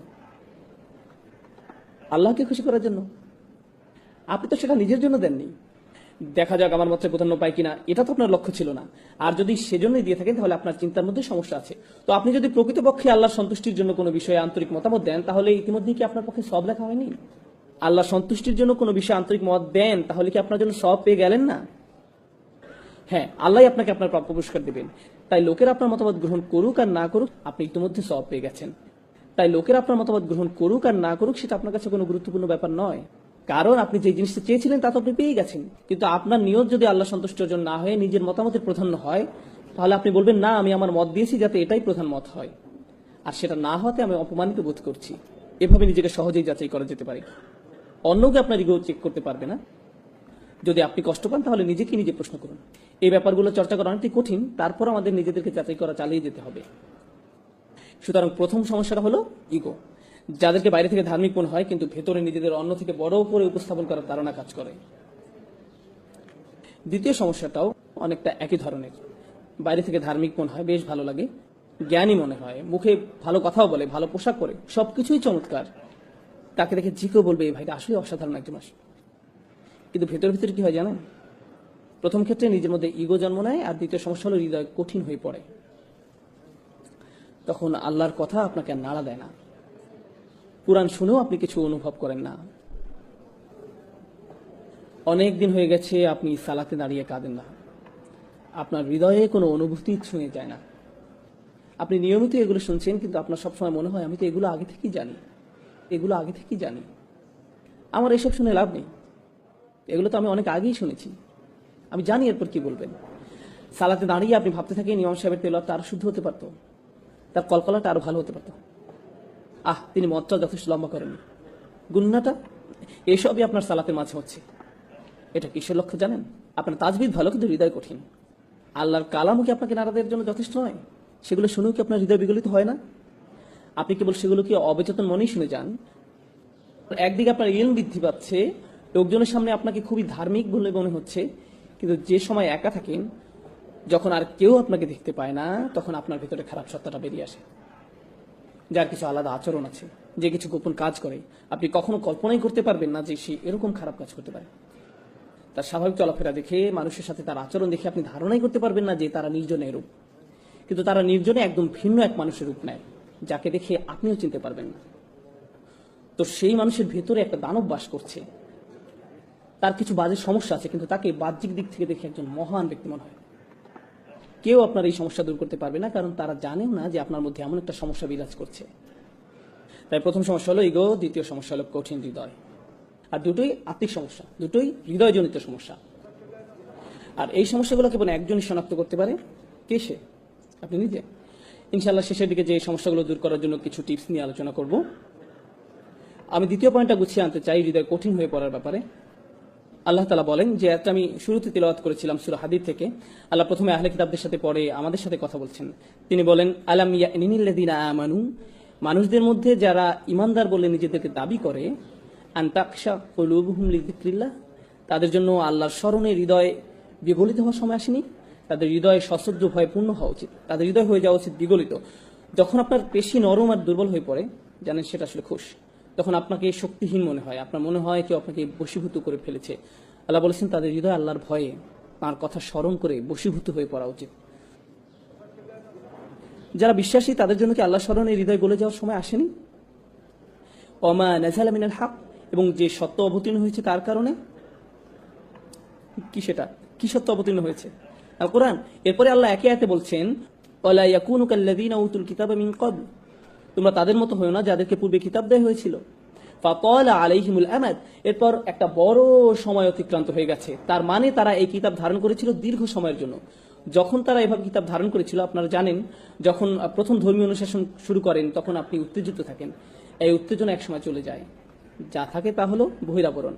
আল্লাহকে খুশি করার জন্য। আপনি তো সেটা নিজের জন্য দেননি। দেখা যাক আমার মতে প্রাধান্য পায় কিনা, এটা তো আপনার লক্ষ্য ছিল না। আর যদি সেজন্যই দিয়ে থাকেন তাহলে আপনার চিন্তার মধ্যে সমস্যা আছে। তো আপনি যদি প্রকৃতপক্ষে আল্লাহর সন্তুষ্টির জন্য কোনো বিষয়ে আন্তরিক মতামত দেন, তাহলে ইতিমধ্যেই কি আপনার পক্ষে সব লেখা হয়নি? আল্লাহ সন্তুষ্টির জন্য কোনো বিষয়ে আন্তরিক মত দেন, তাহলে কি আপনার জন্য সব পেয়ে গেলেন না? হ্যাঁ, আল্লাহ আপনাকে আপনার প্রাপ্য পুরস্কার দেবেন। তাই লোকেরা আপনার মতামত গ্রহণ করুক আর না করুক, আপনি ইতিমধ্যে সব পেয়ে গেছেন। তাই লোকেরা আপনার মতামত গ্রহণ করুক আর না করুক, সেটা আপনার কাছে কোনো গুরুত্বপূর্ণ ব্যাপার নয়। কারণ আপনি যে জিনিসটা চেয়েছিলেন তা তো আপনি পেয়ে গেছেন। কিন্তু আপনার নিয়ত যদি আল্লাহ সন্তুষ্ট অর্জন না হয়ে নিজের মতামতের প্রাধান্য হয়, তাহলে আপনি বলবেন না, আমি আমার মত দিয়েছি যাতে এটাই প্রধান মত হয়, আর সেটা না হতে আমি অপমানিত বোধ করছি। এভাবে নিজেকে সহজেই যাচাই করা যেতে পারে। অন্যকে আপনার ইগো চেক করতে পারবে না। যদি আপনি কষ্ট পান তাহলে নিজেকে নিজে প্রশ্ন করুন। এই ব্যাপারগুলো চর্চা করা অনেকটাই কঠিন, তারপর আমাদের নিজেদেরকে যাচাই করা চালিয়ে যেতে হবে। সুতরাং প্রথম সমস্যাটা হলো ইগো, যাদেরকে বাইরে থেকে ধার্মিক মনে হয় কিন্তু ভেতরে নিজেদের অন্য থেকে বড় করে উপস্থাপন করার ধারণা কাজ করে। দ্বিতীয় সমস্যাটাও অনেকটা একই ধরনের। বাইরে থেকে ধার্মিক মনে হয়, বেশ ভালো লাগে, জ্ঞানী মনে হয়, মুখে ভালো কথাও বলে, ভালো পোশাক পরে, সবকিছুই চমৎকার। তাকে দেখে যে কেউ বলবে এই ভাইটা আসলে অসাধারণ একজন মানুষ। কিন্তু ভেতর ভিতরে কি হয় জানেন? প্রথম ক্ষেত্রে নিজের মধ্যে ইগো জন্ম নেয়, আর দ্বিতীয় সমস্যা হলো হৃদয় কঠিন হয়ে পড়ে। তখন আল্লাহর কথা আপনাকে আর নাড়া দেয় না, কুরআন শুনেও আপনি কিছু অনুভব করেন না। অনেক দিন হয়ে গেছে আপনি সালাতে দাঁড়িয়ে কাঁদেন না, আপনার হৃদয়ে কোনো অনুভূতি ছুঁয়ে যায় না। আপনি নিয়মিত এগুলো শুনছেন, কিন্তু আপনার সবসময় মনে হয় আমি তো এগুলো আগে থেকেই জানি, আমার এসব শুনে লাভ নেই, এগুলো তো আমি অনেক আগেই শুনেছি, আমি জানি এরপর কি বলবেন। সালাতে দাঁড়িয়ে আপনি ভাবতে থাকেন ইমাম সাহেবের তেলাওয়াতটা আরো শুদ্ধ হতে পারতো, তার কলকলাটা আরো ভালো হতে পারতো, তিনি মতটা যথেষ্ট লম্বা করেন, গুন্নাটা, এসবই আপনার সালাতের মাঝে হচ্ছে। এটা কিসের লক্ষ্য জানেন? আপনার তাজবিদ ভালো, কিন্তু হৃদয় কঠিন। আল্লাহর কালামও কি আপনাকে নাড়া দেওয়ার জন্য যথেষ্ট নয়? সেগুলো শুনেও কি আপনার হৃদয় বিগলিত হয় না? আপনি কেবল সেগুলো কি অবচেতন মনেই শুনে যান? একদিকে আপনার ইলম বৃদ্ধি পাচ্ছে, লোকজনের সামনে আপনাকে খুবই ধার্মিক বলে মনে হচ্ছে, কিন্তু যে সময় একা থাকেন, যখন আর কেউ আপনাকে দেখতে পায় না, তখন আপনার ভিতরে খারাপ সত্তাটা বেরিয়ে আসে, যার কিছু আলাদা আচরণ আছে, যে কিছু গোপন কাজ করে। আপনি কখনো কল্পনাই করতে পারবেন না যে সে এরকম খারাপ কাজ করতে পারে। তার স্বাভাবিক চলাফেরা দেখে, মানুষের সাথে তার আচরণ দেখে আপনি ধারণাই করতে পারবেন না যে তারা নির্জনে এরূপ। কিন্তু তারা নির্জনে একদম ভিন্ন এক মানুষের রূপ নেয়, যাকে দেখে আপনিও চিনতে পারবেন না। তো সেই মানুষের ভেতরে একটা দানব বাস করছে, তার কিছু বাজে সমস্যা আছে, কিন্তু তাকে বাহ্যিক দিক থেকে দেখে একজন মহান ব্যক্তি মনে হয়। কেউ আপনার এই সমস্যা দূর করতে পারবে না, কারণ তারা জানেও না যে আপনার মধ্যে এমন একটা সমস্যা বিরাজ করছে। তাই প্রথম সমস্যা হলো ইগো, দ্বিতীয় সমস্যা হলো কঠিন হৃদয়। আর দুটোই আত্মিক সমস্যা, দুটোই হৃদয়জনিত সমস্যা। আর এই সমস্যাগুলো কেবল একজনই শনাক্ত করতে পারে। কে সে? আপনি নিজে। ইনশাআল্লাহ শেষের দিকে যে এই সমস্যাগুলো দূর করার জন্য কিছু টিপস নিয়ে আলোচনা করব। আমি দ্বিতীয় পয়েন্টটা গুছিয়ে আনতে চাই, হৃদয় কঠিন হয়ে পড়ার ব্যাপারে। আল্লাহ তাআলা বলেন, যে একটা আমি শুরুতে তিলাওয়াত করেছিলাম সূরা হাদীদ থেকে। আল্লাহ প্রথমে আহলে কিতাবদের সাথে পরে আমাদের সাথে কথা বলছেন। তিনি বলেন, আলাম ইয়ানিল্লাযিনা আমানু, মানুষদের মধ্যে যারা ইমানদার বলে নিজেদেরকে দাবি করে, আন তাকশা কুলুবুহুম লিযিকরিল্লাহ, তাদের জন্য আল্লাহর স্মরণে হৃদয় বিগলিত হওয়ার সময় আসেনি? তাদের হৃদয় সশ্রদ্ধ ভয়ে পূর্ণ হওয়া উচিত, তাদের হৃদয় হয়ে যাওয়া উচিত বিগলিত। যখন আপনার পেশি নরম আর দুর্বল হয়ে পড়ে, জানেন সেটা আসলে খুশ, তখন আপনাকে শক্তিহীন মনে হয়, আপনার মনে হয় কেউ আপনাকে বশীভূত করে ফেলেছে। আল্লাহ বলেছেন তাদের হৃদয় আল্লাহর ভয়ে, তাঁর কথা স্মরণ করে বশীভূত হয়ে পড়া উচিত। যারা বিশ্বাসী তাদের জন্য কি আল্লাহ স্মরণে হৃদয় গলে যাওয়ার সময় আসেনি? ওমা নাযালা মিনাল হক, এবং যে সত্য অবতীর্ণ হয়েছে তার কারণে। কি সেটা? কি সত্য অবতীর্ণ হয়েছে? আল কোরআন। এরপরে আল্লাহ একে একে বলছেন, ওয়ালা ইয়াকুনু কাল্লাযীনা উতুল কিতাবা মিন ক্বাবল, তোমরা তাদের মতো হয়ো না যাদেরকে পূর্বে কিতাব দেওয়া হয়েছিল। ফাতালা আলাইহিমুল আমাদ, এরপর একটা বড় সময় অতিক্রান্ত হয়ে গেছে। তার মানে তারা এই কিতাব ধারণ করেছিল দীর্ঘ সময়ের জন্য। যখন তারা এভাবে কিতাব ধারণ করেছিল, আপনারা জানেন যখন প্রথম ধর্মীয় অনুশাসন শুরু করেন তখন আপনি উত্তেজিত থাকেন। এই উত্তেজনা একসময় চলে যায়, যা থাকে তা হলো বহিরাবরণ।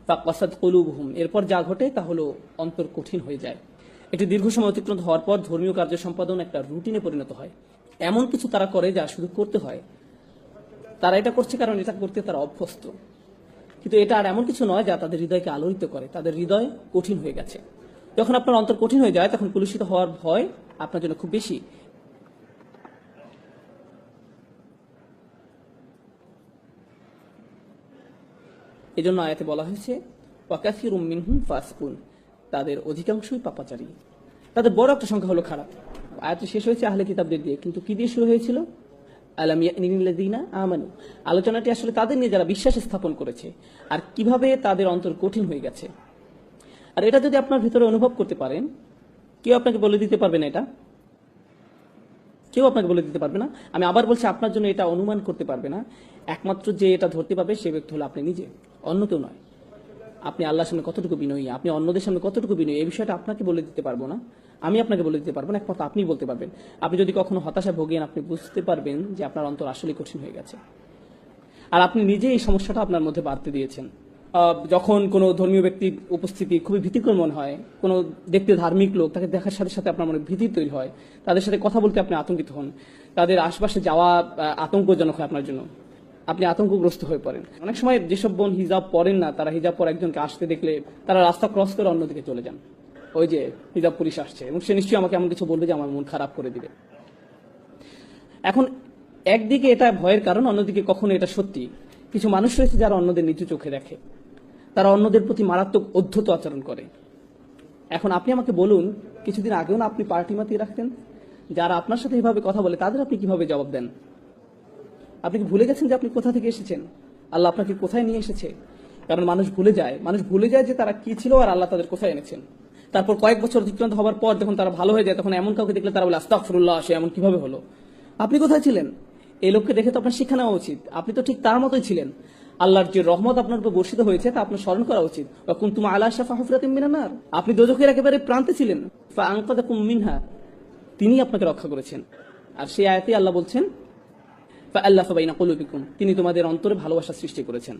ফাকাসাদ কুলুবুহুম, এরপর যা ঘটে তা হলো অন্তর কঠিন হয়ে যায়। একটি দীর্ঘ সময় অতিক্রান্ত হওয়ার পর ধর্মীয় কার্য সম্পাদন একটা রুটিনে পরিণত হয়। এমন কিছু তারা করে যা শুধু করতে হয়, তারা এটা করছে কারণ এটা করতে তারা অভ্যস্ত। কিন্তু এটা আর এমন কিছু নয় যা তাদের হৃদয়কে আলোড়িত করে। তাদের হৃদয় কঠিন হয়ে গেছে। যখন আপনার অন্তর কঠিন হয়ে যায়, তখন কলুষিত হওয়ার ভয় আপনার জন্য খুব বেশি। এজন্য আয়াতে বলা হয়েছে ওয়াকাসিরুম মিনহুম ফাসিকুন, তাদের অধিকাংশই পাপাচারী, তাদের বড় একটা সংখ্যা হলো খারাপ। আয়াত শেষ হয়েছে আহলে কিতাবদের দিয়ে, কিন্তু কি দিয়ে শুরু হয়েছিল? আলাম ইয়ানিল্লাযীনা আমানু। আলোচনাটি আসলে তাদের নিয়ে যারা বিশ্বাস স্থাপন করেছে, আর কিভাবে তাদের অন্তর কঠিন হয়ে গেছে। আর এটা যদি আপনার ভিতরে অনুভব করতে পারেন, কেউ আপনাকে বলে দিতে পারবে না, এটা কেউ আপনাকে বলে দিতে পারবে না। আমি আবার বলছি, আপনার জন্য এটা অনুমান করতে পারবে না। একমাত্র যে এটা ধরতে পারবে সে ব্যক্তি হলো আপনি নিজে, অন্য কেউ নয়। আপনি আল্লাহর সামনে কতটুকু বিনয়ী, আপনি অন্যদের সামনে কতটুকু বিনয়ী, এই বিষয়টা আপনাকে বলে দিতে পারবো না, আমি আপনাকে বলে দিতে পারবো না, একমাত্র আপনি বলতে পারবেন। আপনি যদি কখনো হতাশা ভোগেন, আপনি বুঝতে পারবেন যে আপনার অন্তর আসলে কঠিন হয়ে গেছে, আর আপনি নিজে এই সমস্যাটা আপনার মধ্যে বাড়তে দিয়েছেন। যখন কোনো ধর্মীয় ব্যক্তির উপস্থিতি খুবই ভীতিকর মনে হয়, কোনো দেখতে ধার্মিক লোক, তাকে দেখার সাথে সাথে আপনার মনে ভীতি তৈরি হয়, তাদের সাথে কথা বলতে আপনি আতঙ্কিত হন, তাদের আশপাশে যাওয়া আতঙ্কজনক হয় আপনার জন্য, আপনি আতঙ্কগ্রস্ত হয়ে পড়েন। অনেক সময় যেসব বোন হিজাব পরেন না, তারা হিজাব পর একজনকে আসতে দেখলে তারা রাস্তা ক্রস করে অন্যদিকে চলে যান, ওই যে হিজাব পুলিশ আসছে, এবং সে নিশ্চয়ই আমাকে এমন কিছু বলবে যে আমার মন খারাপ করে দিবে। এখন একদিকে এটা ভয়ের কারণ, অন্যদিকে কখনো এটা সত্যি। কিছু মানুষ রয়েছে যারা অন্যদের নিচু চোখে দেখে, তারা অন্যদের প্রতি মারাত্মক অধ্যত আচরণ করে। এখন আপনি আমাকে বলুন, কিছুদিন আগেও না আপনি পার্টি মাতিয়ে রাখতেন? যারা আপনার সাথে এইভাবে কথা বলে তাদের আপনি কিভাবে জবাব দেন? আপনি কি ভুলে গেছেন যে আপনি কোথা থেকে এসেছেন, আল্লাহ আপনাকে কোথায় নিয়ে এসেছে? কারণ মানুষ ভুলে যায় যে তারা কি ছিল আর আল্লাহ তাদের কোথায় এনেছেন। তারপর কয়েক বছর অতিক্রান্ত হওয়ার পর যখন তারা ভালো হয়ে যায়, তখন এমন কাউকে দেখলে তারা বলে আস্তাগফিরুল্লাহ, সে এমন কিভাবে হলো? আপনি কোথায় ছিলেন? এই লোককে দেখে তো আপনার শিক্ষা নেওয়া উচিত, আপনি তো ঠিক তার মতোই ছিলেন। আল্লাহর যে রহমত আপনার উপর বর্ষিত হয়েছে তা আপনার স্মরণ করা উচিত। কুনতুম আলা শাফা হুফরাতিন মিনান নার, আপনি দোজখের একেবারে প্রান্তে ছিলেন, ফাআনকাযাকুম মিনহা, তিনি আপনাকে রক্ষা করেছেন। আর সেই আয়াতে আল্লাহ বলছেন ফাআল্লাফা বাইনা কুলুবিকুম, তিনি তোমাদের অন্তরে ভালোবাসা সৃষ্টি করেছেন।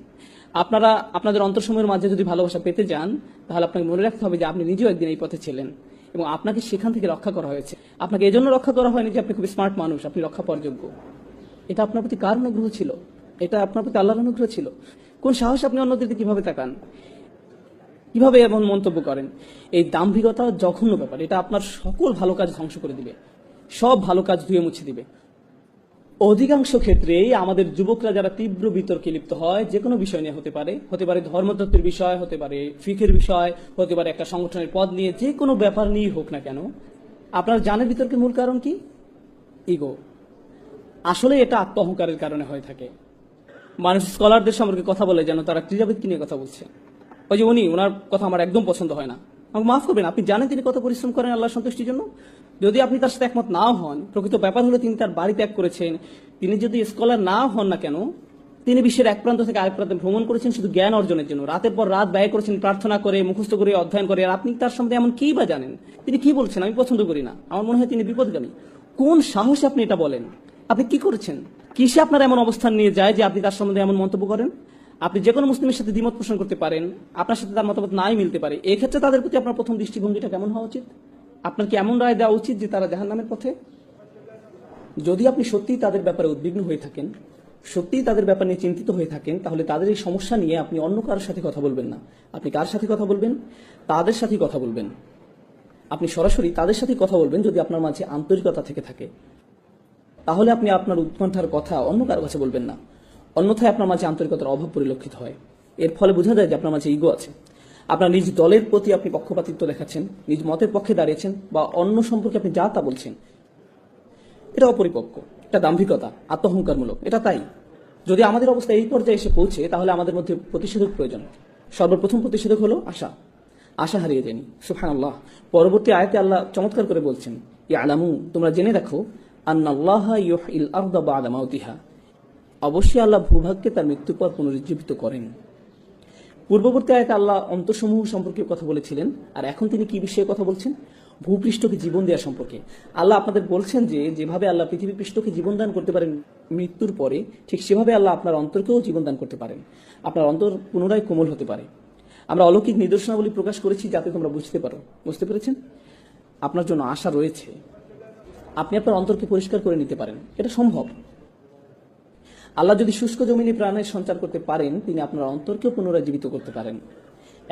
আপনারা আপনাদের অন্তরসমূহের মাঝে যদি ভালোবাসা পেতে যান, তাহলে আপনাকে মনে রাখতে হবে যে আপনি নিজেও একদিন এই পথে ছিলেন, এবং আপনাকে সেখান থেকে রক্ষা করা হয়েছে। আপনাকে এজন্য রক্ষা করা হয়নি যে আপনি খুব স্মার্ট মানুষ, আপনি রক্ষা পাওয়ার যোগ্য। এটা আপনার প্রতি কার অনুগ্রহ ছিল? এটা আপনার প্রতি আল্লাহর অনুগ্রহ ছিল। কোন সাহস আপনি অন্যদের দিকে কিভাবে তাকান, কিভাবে এমন মন্তব্য করেন? এই দাম্ভিকতা জঘন্য ব্যাপার, এটা আপনার সকল ভালো কাজ ধ্বংস করে দিবে, সব ভালো কাজ ধুয়ে মুছে দিবে। অধিকাংশ ক্ষেত্রেই আমাদের যুবকরা যারা তীব্র বিতর্কে লিপ্ত হয়, যে কোনো বিষয় নিয়ে হতে পারে ধর্মতত্ত্বের বিষয়, হতে পারে ফিকের বিষয়, হতে পারে একটা সংগঠনের পদ নিয়ে, যে কোনো ব্যাপার নিয়ে হোক না কেন, আপনার জানের বিতর্কের মূল কারণ কি? ইগো। আসলে এটা আত্ম অহংকারের কারণে হয়ে থাকে। মানুষ স্কলারদের সম্পর্কে কথা বলে যেন তারা ক্রীড়াবিদকে নিয়ে কথা বলছে। ওই যে ওনার কথা আমার একদম পছন্দ হয় না, আমাকে মাফ করবেন, আপনি জানেন তিনি কত পরিশ্রম করেন আল্লাহর সন্তুষ্টির জন্য। যদি আপনি তার সাথে একমত নাও হন, প্রকৃত ব্যাপার হলো তিনি তার বাড়ি ত্যাগ করেছেন। তিনি যদি স্কলার নাও হন না কেন, তিনি বিশ্বের এক প্রান্ত থেকে আরেক প্রান্তে ভ্রমণ করেছেন শুধু জ্ঞান অর্জনের জন্য, রাতের পর রাত ব্যয় করেছেন প্রার্থনা করে, মুখস্থ করে, অধ্যয়ন করে। আর আপনি তার সম্বন্ধে এমন কি বা জানেন? তিনি কি বলছেন আমি পছন্দ করি না, আমার মনে হয় তিনি বিপদগামী। কোন সাহসে আপনি এটা বলেন? আপনি কি করেছেন? কিসে আপনার এমন অবস্থান নিয়ে যায় যে আপনি তার সম্বন্ধে এমন মন্তব্য করেন? আপনি যে কোনো মুসলিমের সাথে দ্বিমত পোষণ করতে পারেন, আপনার সাথে তার মতামত নাই মিলতে পারে, এক্ষেত্রে তাদের প্রতি আপনার প্রথম দৃষ্টিভঙ্গিটা কেমন হওয়া উচিত? আপনার কি এমন রায় দেওয়া উচিত যে তারা জাহান্নামের পথে? যদি আপনি সত্যিই তাদের ব্যাপারে উদ্বিগ্ন হয়ে থাকেন, সত্যিই তাদের ব্যাপার নিয়ে চিন্তিত হয়ে থাকেন, তাহলে তাদের এই সমস্যা নিয়ে আপনি অন্য কারোর সাথে কথা বলবেন না। আপনি কার সাথে কথা বলবেন? তাদের সাথেই কথা বলবেন। আপনি সরাসরি তাদের সাথেই কথা বলবেন যদি আপনার মাঝে আন্তরিকতা থেকে থাকে। তাহলে আপনি আপনার উৎকণ্ঠার কথা অন্য কারো কাছে বলবেন না। অন্যথায় আপনার মাঝে আন্তরিকতার অভাব পরিলক্ষিত হয়। এর ফলে বোঝা যায় যে আপনার মাঝে ইগো আছে। আপনার নিজ দলের প্রতি আপনি পক্ষপাতিত্ব দেখাচ্ছেন, নিজ মতের পক্ষে দাঁড়িয়েছেন, বা অন্য সম্পর্কে আপনি যা তা বলছেন। এটা অপরিপক্ক, এটা দাম্ভিকতা, আত্মহংকারমূলক। এটা তাই যদি আমাদের অবস্থা এই পর্যায়ে এসে পৌঁছে, তাহলে আমাদের মধ্যে প্রতিষেধক প্রয়োজন। সর্বপ্রথম প্রতিষেধক হলো আশা হারিয়ে যায়নি। সুবহানাল্লাহ। পরবর্তী আয়াতে আল্লাহ চমৎকার করে বলছেন, ইয়ালামু, তোমরা জেনে রাখো, আন্নাল্লাহা ইউহয়িল আরদা বা'দা মাউতিহা, অবশ্যই আল্লাহ ভূভাগকে তার মৃত্যুর পর পুনরুজ্জীবিত করেন। পূর্ববর্তী আয়াতে আল্লাহ অন্তরসমূহ সম্পর্কে কথা বলেছিলেন, আর এখন তিনি কি বিষয়ে কথা বলছেন? ভূপৃষ্ঠকে জীবন দেওয়া সম্পর্কে। আল্লাহ আপনাদের বলছেন যে যেভাবে আল্লাহ পৃথিবী পৃষ্ঠকে জীবন দান করতে পারেন মৃত্যুর পরে, ঠিক সেভাবে আল্লাহ আপনার অন্তরকেও জীবন দান করতে পারেন। আপনার অন্তর পুনরায় কোমল হতে পারে। আমরা অলৌকিক নিদর্শনাবলী প্রকাশ করেছি যাতে তোমরা বুঝতে পারো। বুঝতে পেরেছেন? আপনার জন্য আশা রয়েছে। আপনি আপনার অন্তরকে পরিষ্কার করে নিতে পারেন, এটা সম্ভব। আল্লাহ যদি শুষ্ক জমিনে প্রাণের সঞ্চার করতে পারেন, তিনি আপনার অন্তরকেও পুনরায় জীবিত করতে পারেন।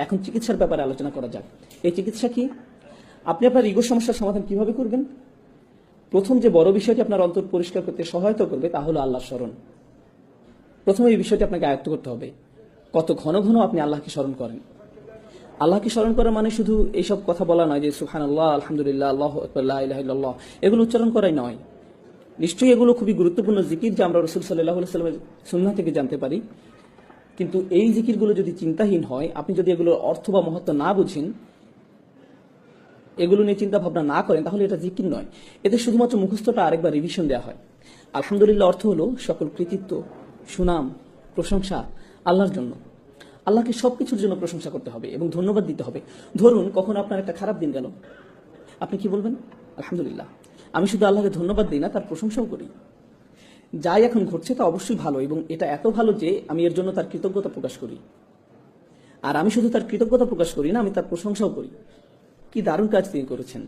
এখন চিকিৎসার ব্যাপারে আলোচনা করা যাক। এই চিকিৎসা কি? আপনি আপনার ইগো সমস্যার সমাধান কিভাবে করবেন? প্রথম যে বড় বিষয়টি আপনার অন্তর পরিষ্কার করতে সহায়তা করবে তা হলো আল্লাহর স্মরণ। প্রথমে এই বিষয়টি আপনাকে আয়ত্ত করতে হবে। কত ঘন ঘন আপনি আল্লাহকে স্মরণ করেন। আল্লাহকে স্মরণ করা মানে শুধু এইসব কথা বলা নয় যে সুবহানাল্লাহ, আলহামদুলিল্লাহ, আল্লাহু আকবার, লা ইলাহা ইল্লাল্লাহ, এগুলো উচ্চারণ করাই নয়। নিশ্চয়ই এগুলো খুবই গুরুত্বপূর্ণ জিকির, যা আমরা রাসূল সাল্লাল্লাহু আলাইহি ওয়াসাল্লামের সুন্নাহ থেকে জানতে পারি। কিন্তু এই জিকিরগুলো যদি চিন্তাহীন হয়, আপনি যদি এগুলোর অর্থ বা মহত্ব না বুঝেন, এগুলো নিয়ে চিন্তা ভাবনা না করেন, তাহলে এটা জিকির নয়। এতে শুধুমাত্র মুখস্থটা আরেকবার রিভিশন দেওয়া হয়। আলহামদুলিল্লাহ অর্থ হলো সকল কৃতিত্ব, সুনাম, প্রশংসা আল্লাহর জন্য। আল্লাহকে সবকিছুর জন্য প্রশংসা করতে হবে এবং ধন্যবাদ দিতে হবে। ধরুন কখনো আপনার একটা খারাপ দিন গেল, আপনি কি বলবেন? আলহামদুলিল্লাহ। আমি শুধু আল্লাহকে ধন্যবাদ দিই না, তার প্রশংসাও করি। যাই এখন ঘটছে তা অবশ্যই ভালো, এবং এটা এত ভালো যে আমি এর জন্য তার কৃতজ্ঞতা প্রকাশ করি। আর আমি শুধু তার কৃতজ্ঞতা প্রকাশ করি না, আমি তার প্রশংসাও করি। কি দারুণ কাজ তিনি করেছেন।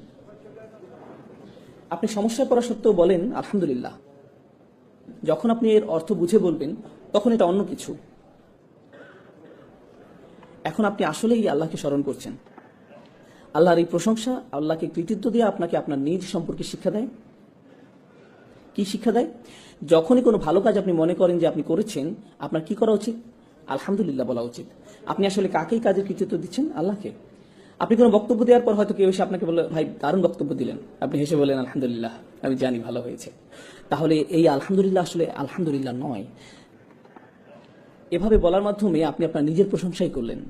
আপনি সমস্যায় পড়া সত্ত্বেও বলেন আলহামদুলিল্লাহ। যখন আপনি এর অর্থ বুঝে বলবেন, তখন এটা অন্য কিছু। এখন আপনি আসলেই আল্লাহকে স্মরণ করছেন। আল্লাহর এই প্রশংসা, আল্লাহকে কৃতিত্ব দিয়ে আপনাকে আপনার নিজ সম্পর্কে শিক্ষা দেয়। কি শিক্ষা দেয়? যখনই কোনো ভালো কাজ আপনি মনে করেন যে আপনি করেছেন, আপনার কি করা উচিত? আলহামদুলিল্লাহ বলা উচিত। আপনি আসলে কাকেই কাজের কৃতিত্ব দিচ্ছেন? আল্লাহকে। আপনি কোনো বক্তব্য দেওয়ার পর হয়তো কেউ এসে আপনাকে বলে, ভাই দারুণ বক্তব্য দিলেন, আপনি হেসে বলেন আলহামদুলিল্লাহ, আমি জানি ভালো হয়েছে। তাহলে এই আলহামদুলিল্লাহ আসলে আলহামদুলিল্লাহ নয়। এভাবে বলার মাধ্যমে আপনি আপনার নিজের প্রশংসাই করলেন।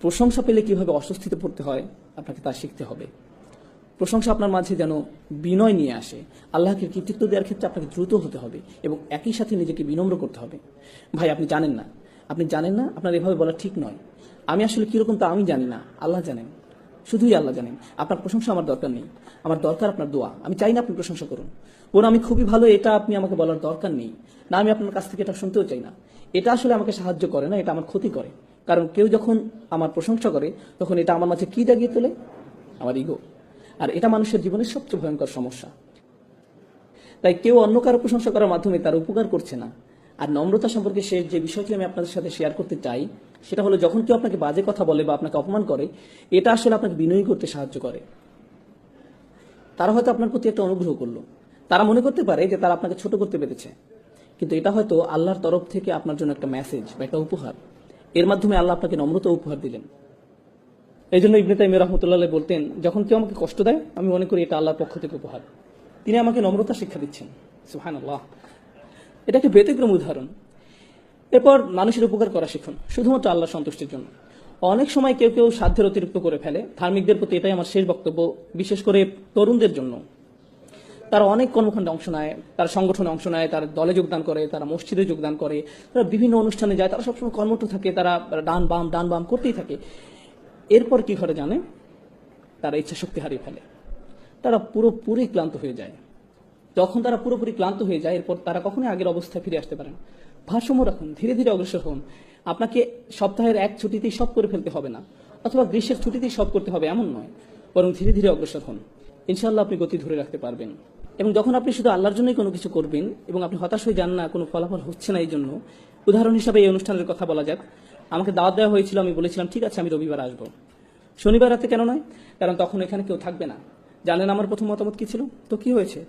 প্রশংসা পেলে কিভাবে অস্বস্তিতে পড়তে হয় আপনাকে তা শিখতে হবে। প্রশংসা আপনার মাঝে যেন বিনয় নিয়ে আসে। আল্লাহকে কৃতিত্ব দেওয়ার ক্ষেত্রে আপনাকে দ্রুত হতে হবে এবং একই সাথে নিজেকে বিনম্র করতে হবে। ভাই আপনি জানেন না, আপনার এভাবে বলা ঠিক নয়। আমি আসলে কিরকম তা আমি জানি না, আল্লাহ জানেন, শুধুই আল্লাহ জানেন। আপনার প্রশংসা আমার দরকার নেই, আমার দরকার আপনার দোয়া। আমি চাই না আপনি প্রশংসা করুন, বরং আমি খুবই ভালো এটা আপনি আমাকে বলার দরকার নেই। না, আমি আপনার কাছ থেকে এটা শুনতেও চাই না। এটা আসলে আমাকে সাহায্য করে না, এটা আমার ক্ষতি করে। কারণ কেউ যখন আমার প্রশংসা করে, তখন এটা আমার মাঝে কি জাগিয়ে তোলে? আমার ইগো। আর এটা মানুষের জীবনের সবচেয়ে ভয়ঙ্কর সমস্যা। তাই কেউ অন্য কারো প্রশংসা করার মাধ্যমে তার উপকার করছে না। আর নম্রতা সম্পর্কে শেষ যে বিষয়টি আমি আপনাদের সাথে শেয়ার করতে চাই, সেটা হলো যখন কেউ আপনাকে বাজে কথা বলে বা আপনাকে অপমান করে, এটা আসলে আপনাকে বিনয়ী করতে সাহায্য করে। তারা হয়তো আপনার প্রতি একটা অনুগ্রহ করলো, তারা মনে করতে পারে যে তারা আপনাকে ছোট করতে পেরেছে, কিন্তু এটা হয়তো আল্লাহর তরফ থেকে আপনার জন্য একটা মেসেজ বা একটা উপহার। এর মাধ্যমে আল্লাহ আপনাকে নম্রতা উপহার দিলেন। এই জন্য ইবনে তাইমিয়া রাহমাতুল্লাহ আলাইহি বলতেন, যখন কেউ আমাকে কষ্ট দেয়, আমি মনে করি এটা আল্লাহর পক্ষ থেকে উপহার। তিনি আমাকে নম্রতা শিক্ষা দিচ্ছেন। সুবহানাল্লাহ। এটা একটা ব্যতিক্রম উদাহরণ। এরপর মানুষের উপকার করা শিখুন, শুধুমাত্র আল্লাহর সন্তুষ্টির জন্য। অনেক সময় কেউ কেউ সাধ্যের অতিরিক্ত করে ফেলে। ধার্মিকদের প্রতি এটাই আমার শেষ বক্তব্য, বিশেষ করে তরুণদের জন্য। তারা অনেক কর্মকাণ্ডে অংশ নেয়, তারা সংগঠনে অংশ নেয়, তারা দলে যোগদান করে, তারা মসজিদে যোগদান করে, তারা বিভিন্ন অনুষ্ঠানে যায়, তারা সবসময় কর্মঠ থাকে, তারা ডান বাম করতেই থাকে। এরপর কি ঘটে জানে? তারা ইচ্ছা শক্তি হারিয়ে ফেলে, তারা পুরোপুরি ক্লান্ত হয়ে যায়। যখন তারা পুরোপুরি ক্লান্ত হয়ে যায়, এরপর তারা কখনোই আগের অবস্থায় ফিরে আসতে পারে না। ভারসাম্য রাখুন, ধীরে ধীরে অগ্রসর হন। আপনাকে সপ্তাহের এক ছুটিতেই সব করে ফেলতে হবে না, অথবা গ্রীষ্মের ছুটিতেই সব করতে হবে এমন নয়, বরং ধীরে ধীরে অগ্রসর হন। ইনশাআল্লাহ আপনি গতি ধরে রাখতে পারবেন। এবং যখন আপনি শুধু আল্লাহর জন্যই কোনো কিছু করবেন এবং আপনি হতাশ হয়ে যান না, কোনো ফলাফল হচ্ছে না, এই জন্য উদাহরণ হিসাবে এই অনুষ্ঠানের কথা বলা যাক। আমাকে দাওয়াত দেওয়া হয়েছিল, আমি বলেছিলাম ঠিক আছে আমি রবিবার আসবো। শনিবার রাতে কেন নয়? কারণ তখন এখানে কেউ থাকবে না। জানেন আমার প্রথম মতামত কি ছিল? তো কি হয়েছে?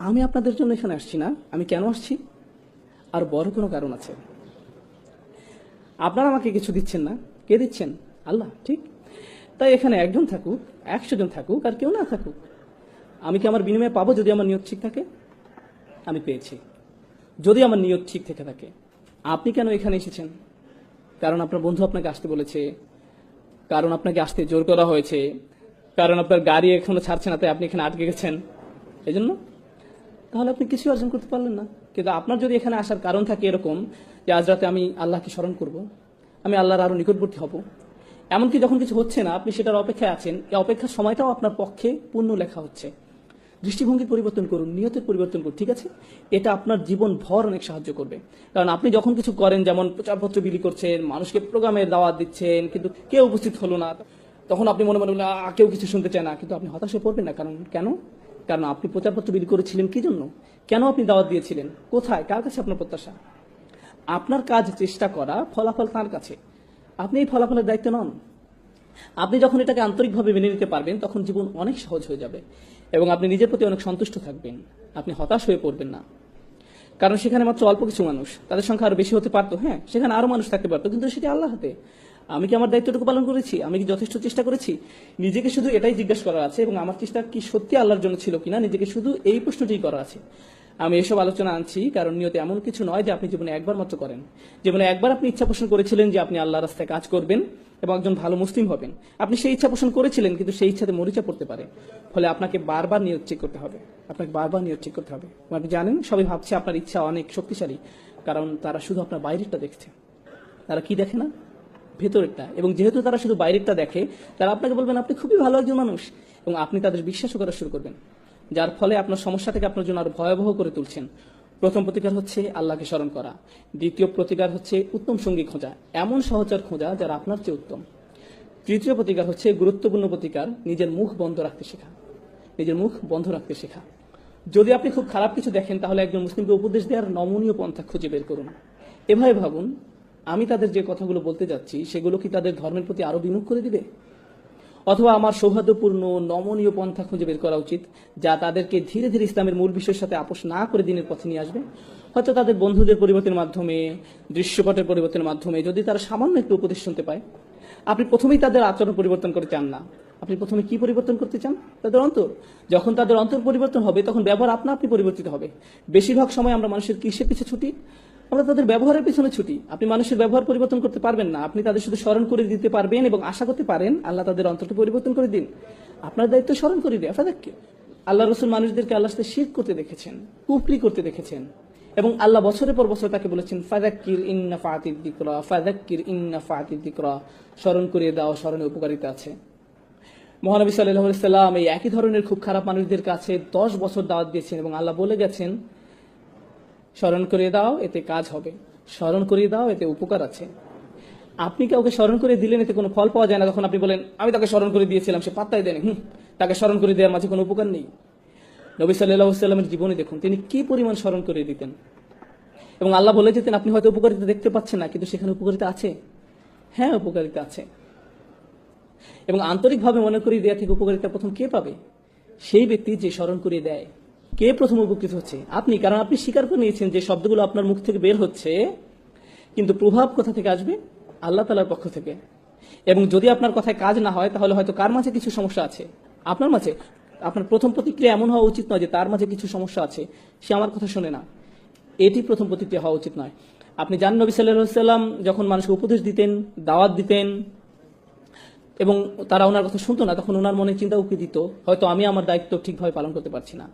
আমি আপনাদের জন্য এখানে আসছি না। আমি কেন আসছি? আর বড় কোনো কারণ আছে। আপনারা আমাকে কিছু দিচ্ছেন না, কে দিচ্ছেন? আল্লাহ। ঠিক তাই এখানে একজন থাকুক, 100 জন থাকুক, আর কেউ না থাকুক, আমি কি আমার বিনিময়ে পাবো? যদি আমার নিয়ত ঠিক থাকে, আমি পেয়েছি। যদি আমার নিয়ত ঠিক থেকে থাকে। আপনি কেন এখানে এসেছেন? কারণ আপনার বন্ধু আপনাকে আসতে বলেছে, কারণ আপনাকে আসতে জোর করা হয়েছে, কারণ আপনার গাড়ি এখনো ছাড়ছে না, তাই আপনি এখানে আটকে গেছেন, এই জন্য? তাহলে আপনি কিছু অর্জন করতে পারলেন না। কিন্তু আপনার যদি এখানে আসার কারণ থাকে এরকম যে আজ রাতে আমি আল্লাহকে স্মরণ করব, আমি আল্লাহর আরো নিকটবর্তী হব, এমনকি যখন কিছু হচ্ছে না আপনি সেটার অপেক্ষায় আছেন, এই অপেক্ষার সময়টাও আপনার পক্ষে পুণ্য লেখা হচ্ছে। দৃষ্টিভঙ্গির পরিবর্তন করুন, নিয়তের পরিবর্তন করুন, ঠিক আছে? এটা আপনার জীবন ভর অনেক সাহায্য করবে। কারণ আপনি যখন কিছু করেন, যেমন প্রচারপত্র বিলি করছেন, মানুষকে প্রোগ্রামের দাওয়াত দিচ্ছেন, কিন্তু কেউ উপস্থিত হলো না, তখন আপনি মনে মনে কেউ কিছু শুনতে চায় না, কিন্তু আপনি হতাশ হয়ে পড়বেন না। কারণ কেন? কারণ আপনি প্রচারপত্র বিলি করেছিলেন কি জন্য? কেন আপনি দাওয়াত দিয়েছিলেন? কোথায়? কার কাছে আপনার প্রত্যাশা? আপনার কাজ চেষ্টা করা, ফলাফল তার কাছে। আপনি এই ফলাফলের দায়িত্ব নন। আপনি যখন এটাকে আন্তরিকভাবে মেনে নিতে পারবেন, তখন জীবন অনেক সহজ হয়ে যাবে এবং আপনি নিজের প্রতি অনেক সন্তুষ্ট থাকবেন। আপনি হতাশ হয়ে পড়বেন না। কারণ সেখানে মাত্র অল্প কিছু মানুষ, তাদের সংখ্যা আরো বেশি হতে পারতো, হ্যাঁ সেখানে আরো মানুষ থাকতে পারতো, কিন্তু সেটি আল্লাহ হাতে। আমি কি আমার দায়িত্বটুকু পালন করেছি? আমি কি যথেষ্ট চেষ্টা করেছি? নিজেকে শুধু এটাই জিজ্ঞাসা করা আছে, এবং আমার চেষ্টা কি সত্যি আল্লাহর জন্য ছিল কিনা, নিজেকে শুধু এই প্রশ্নটি করা আছে। আমি এসব আলোচনা আনছি কারণ নিয়তে এমন কিছু নয় যে আপনি জীবনে একবার মাত্র করেন। জীবনে একবার আপনি ইচ্ছা পোষণ করেছিলেন যে আপনি আল্লাহর রাস্তায় কাজ করবেন এবং একজন ভালো মুসলিম হবেন। আপনি সেই ইচ্ছা পোষণ করেছিলেন, কিন্তু সেই ইচ্ছাতে মরিচা পড়তে পারে। ফলে আপনাকে বারবার নিয়ত ঠিক করতে হবে, আপনাকে বারবার নিয়ত ঠিক করতে হবে। এবং আপনি জানেন, সবাই ভাবছে আপনার ইচ্ছা অনেক শক্তিশালী, কারণ তারা শুধু আপনার বাইরেরটা দেখছে। তারা কি দেখে না? ভেতরেরটা। এবং যেহেতু তারা শুধু বাইরেরটা দেখে, তারা আপনাকে বলবেন আপনি খুবই ভালো একজন মানুষ, এবং আপনি তাদের বিশ্বাসও করা শুরু করবেন, যার ফলে আপনার সমস্যা থেকে আপনার জন্য আরো ভয়াবহ করে তুলছেন। প্রথম প্রতিকার হচ্ছে আল্লাহকে স্মরণ করা। দ্বিতীয় প্রতিকার হচ্ছে উত্তম সঙ্গী খোঁজা, এমন সহচর খোঁজা যারা আপনার চেয়ে উত্তম। তৃতীয় প্রতিকার হচ্ছে গুরুত্বপূর্ণ প্রতিকার, নিজের মুখ বন্ধ রাখতে শেখা। নিজের মুখ বন্ধ রাখতে শেখা। যদি আপনি খুব খারাপ কিছু দেখেন, তাহলে একজন মুসলিমকে উপদেশ দেওয়ার নমনীয় পন্থা খুঁজে বের করুন। এভাবে ভাবুন, আমি তাদের যে কথাগুলো বলতে যাচ্ছি সেগুলো কি তাদের ধর্মের প্রতি আরো বিমুখ করে দিবে? অথবা আমার সৌহার্দ্যপূর্ণ নমনীয় পন্থা খুঁজে বের করা উচিত, যা তাদেরকে ধীরে ধীরে ইসলামের মূল বিষয়ের সাথে আপোষ না করে দিনের পথে নিয়ে আসবে। হয়তো তাদের বন্ধুদের পরিবর্তনের মাধ্যমে, দৃশ্যপটের পরিবর্তনের মাধ্যমে, যদি তারা সামান্য একটু উপদেশ শুনতে পায়। আপনি প্রথমেই তাদের আচরণ পরিবর্তন করতে চান না। আপনি প্রথমে কি পরিবর্তন করতে চান? তাদের অন্তর। যখন তাদের অন্তর পরিবর্তন হবে, তখন ব্যবহার আপনা আপনি পরিবর্তিত হবে। বেশিরভাগ সময় আমরা মানুষের কিসের পিছে ছুটি? আমরা তাদের ব্যবহারের পিছনে ছুটি। আপনি মানুষের ব্যবহার পরিবর্তন করতে পারবেন না, আপনি তাদের শুধু স্মরণ করে দিতে পারবেন এবং আশা করতে পারেন আল্লাহ তাদের অন্তরটা পরিবর্তন করে দিন। আপনার দায়িত্ব স্মরণ করে দেয়। ফাদাক্কির। আল্লাহ রসুল মানুষদেরকে আল্লাহর সাথে শিরক করতে দেখেছেন, কুফরি করতে দেখেছেন, এবং আল্লাহ বছরের পর বছর তাকে বলেছেন ফাদাক্কির ইন্না ফাতিদ যিকরা, ফাদাক্কির ইন্না ফাতিদ যিকরা, স্মরণ করিয়ে দাও, স্মরণে উপকারিতা আছে। মহানবী সাল্লাল্লাহু আলাইহি সাল্লাম এই একই ধরনের খুব খারাপ মানুষদের কাছে 10 বছর দাওয়াত দিয়েছেন, এবং আল্লাহ বলে গেছেন স্মরণ করিয়ে দাও, এতে কাজ হবে, স্মরণ করিয়ে দাও, এতে উপকার আছে। আপনি কাউকে স্মরণ করে দিলেন, এতে কোনো ফল পাওয়া যায় না। তখন আপনি বলেন আমি তাকে স্মরণ করে দিয়েছিলাম, সে পাত্তাই দেয়নি, তাকে স্মরণ করে দেওয়ার মাঝে কোনো উপকার নেই। নবী সাল্লাল্লাহু আলাইহি সাল্লামের জীবনে দেখুন তিনি কি পরিমাণ স্মরণ করে দিতেন, এবং আল্লাহ বলে যেতেন আপনি হয়তো উপকারিতা দেখতে পাচ্ছেন না, কিন্তু সেখানে উপকারিতা আছে। হ্যাঁ, উপকারিতা আছে। এবং আন্তরিকভাবে মনে করিয়ে দেওয়া থেকে উপকারিতা প্রথম কে পাবে? সেই ব্যক্তি যে স্মরণ করিয়ে দেয়। কে প্রথম উপকৃত হচ্ছে? আপনি, কারণ আপনি স্বীকার করে নিয়েছেন যে শব্দগুলো আপনার মুখ থেকে বের হচ্ছে, কিন্তু প্রভাব কোথা থেকে আসবে? আল্লাহ তাআলার পক্ষ থেকে। এবং যদি আপনার কথায় কাজ না হয়, তাহলে হয়তো কার মাঝে কিছু সমস্যা আছে, আপনার মাঝে। আপনার প্রথম প্রতিক্রিয়া এমন হওয়া উচিত নয় যে তার মাঝে কিছু সমস্যা আছে, সে আমার কথা শোনে না। এটি প্রথম প্রতিক্রিয়া হওয়া উচিত নয়। আপনি জানেন নবী সাল্লাল্লাহু আলাইহি সাল্লাম যখন মানুষকে উপদেশ দিতেন, দাওয়াত দিতেন, এবং তারা ওনার কথা শুনতো না, তখন ওনার মনে চিন্তা উকি দিত হয়তো আমি আমার দায়িত্ব ঠিকভাবে পালন করতে পারছি না,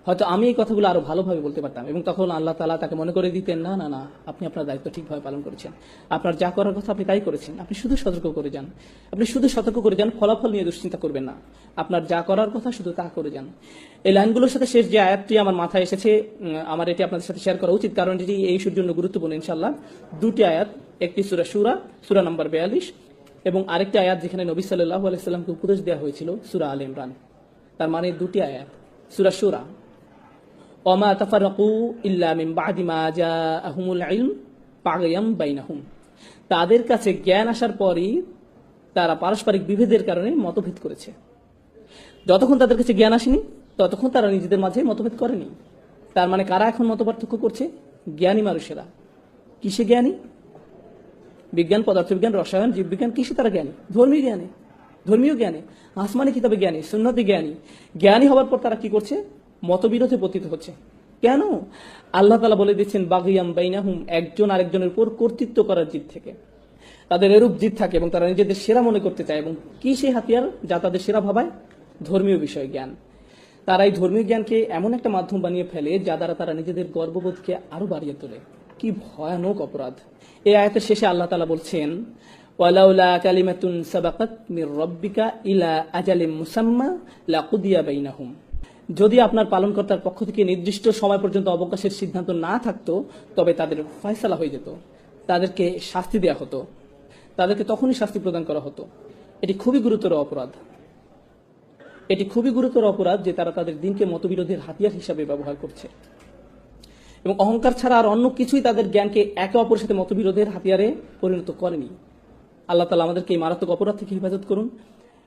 হয়তো আমি এই কথাগুলো আরো ভালোভাবে বলতে পারতাম। এবং তখন আল্লাহ তাআলা তাকে মনে করে দিতেন না না না, আপনি আপনার দায়িত্ব ঠিকভাবে পালন করেছেন, আপনার যা করার কথা আপনি তাই করেছেন, আপনি শুধু সতর্ক করে যান, আপনি শুধু সতর্ক করে যান, ফলাফল নিয়ে দুশ্চিন্তা করবেন না, আপনার যা করার কথা শুধু তা করে যান। এই লাইনগুলোর সাথে শেষ যে আয়াতটি আমার মাথায় এসেছে, আমার এটি আপনাদের সাথে শেয়ার করা উচিত, কারণ এটি এই ইস্যুর জন্য গুরুত্বপূর্ণ। ইনশাআল্লাহ দুটি আয়াত, একটি সূরা শুরা, সূরা নম্বর 42, এবং আরেকটি আয়াত যেখানে নবী সাল্লাল্লাহু আলাইহি সাল্লামকে উপদেশ দেওয়া হয়েছিল, সূরা আলে ইমরান। তার মানে দুটি আয়াত। সূরা শুরা, ওয়ামা তাফারাকু ইল্লা মিন বাদি মা জাআহুমুল ইলম বাগয়াম বাইনাহুম, তাদের কাছে জ্ঞান আসার পরই তারা পারস্পরিক বিভেদের কারণে মতভেদ করেছে। যতক্ষণ তাদের কাছে জ্ঞান আসেনি, ততক্ষণ তারা নিজেদের মাঝে মতভেদ করেনি। তার মানে কারা এখন মতপার্থক্য করছে? জ্ঞানী মানুষেরা। কিসে জ্ঞানী? বিজ্ঞান, পদার্থবিজ্ঞান, রসায়ন, জীববিজ্ঞান, কিসে তারা জ্ঞানী? ধর্মীয় জ্ঞানে, ধর্মীয় জ্ঞানে, আসমানি কিতাবে জ্ঞানী, সুন্নতে জ্ঞানী। জ্ঞানী হওয়ার পর তারা কি করছে? মতবিরোধে পতিত হচ্ছে। কেন? আল্লাহ তাআলা বলে দিচ্ছেন বাগিয়াম বাইনাহুম, একজন আরেকজনের উপর কর্তৃত্ব করার জিদ থেকে। তাদের এরূপ জিদ থাকে এবং তারা নিজেদের সেরা মনে করতে চায়। এবং কি সেই হাতিয়ার যা তাদের সেরা ভাবায়? ধর্মীয় বিষয় জ্ঞান। তারা এই ধর্মীয় জ্ঞানকে এমন একটা মাধ্যম বানিয়ে ফেলে যা দ্বারা তারা নিজেদের গর্ববোধকে আরো বাড়িয়ে তোলে। কি ভয়ানক অপরাধ! এই আয়াতের শেষে আল্লাহ তাআলা বলছেন ওয়ালাউলা কালিমাতুন সাবাকাত মির রাব্বিকা ইলা আজালিম মুসাম্মা লাকুদিয়া বাইনাহুম, যদি আপনার পালনকর্তার পক্ষ থেকে নির্দিষ্ট সময় পর্যন্ত অবকাশের সিদ্ধান্ত না থাকতো, তবে তাদের ফয়সালা হয়ে যেত, তাদেরকে শাস্তি দেয়া হতো, তাদেরকে তখনই শাস্তি প্রদান করা হতো। এটি খুবই গুরুতর অপরাধ। এটি খুবই গুরুতর অপরাধ যে তারা তাদের দিনকে মতবিরোধের হাতিয়ার হিসাবে ব্যবহার করছে, এবং অহংকার ছাড়া আর অন্য কিছুই তাদের জ্ঞানকে একে অপরের সাথে মতবিরোধের হাতিয়ারে পরিণত করেনি। আল্লাহ তাআলা আমাদেরকে এই মারাত্মক অপরাধ থেকে হেফাজত করুন,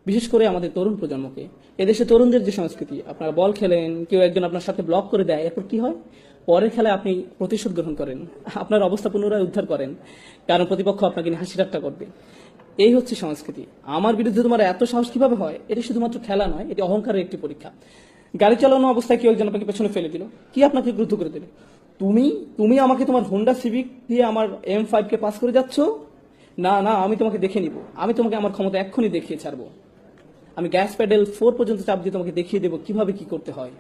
বিশেষ করে আমাদের তরুণ প্রজন্মকে। এদেশে তরুণদের যে সংস্কৃতি, আপনারা বল খেলেন, কেউ একজন আপনার সাথে ব্লক করে দেয়, এরপর কি হয়? পরের খেলায় আপনি প্রতিশোধ গ্রহণ করেন, আপনার অবস্থা পুনরায় উদ্ধার করেন, কারণ প্রতিপক্ষ আপনাকে নিয়ে হাসি ঠাট্টা করবে। এই হচ্ছে সংস্কৃতি। আমার বিরুদ্ধে তোমার এত সাহস কিভাবে হয়? এটি শুধুমাত্র খেলা নয়, এটি অহংকারের একটি পরীক্ষা। গাড়ি চালানো অবস্থায় কেউ একজন আপনাকে পেছনে ফেলে দিল, কি আপনাকে ক্রুদ্ধ করে দিল? তুমি তুমি আমাকে তোমার হোন্ডা সিভিক দিয়ে আমার M5 কে পাস করে যাচ্ছ? না না, আমি তোমাকে দেখে নিব, আমি তোমাকে আমার ক্ষমতা এক্ষুনি দেখিয়ে ছাড়বো। আমি গ্যাস প্যাডেল 4 পর্যন্ত চাপ দিয়ে তোমাকে দেখিয়ে দেবো কিভাবে কি করতে হয়।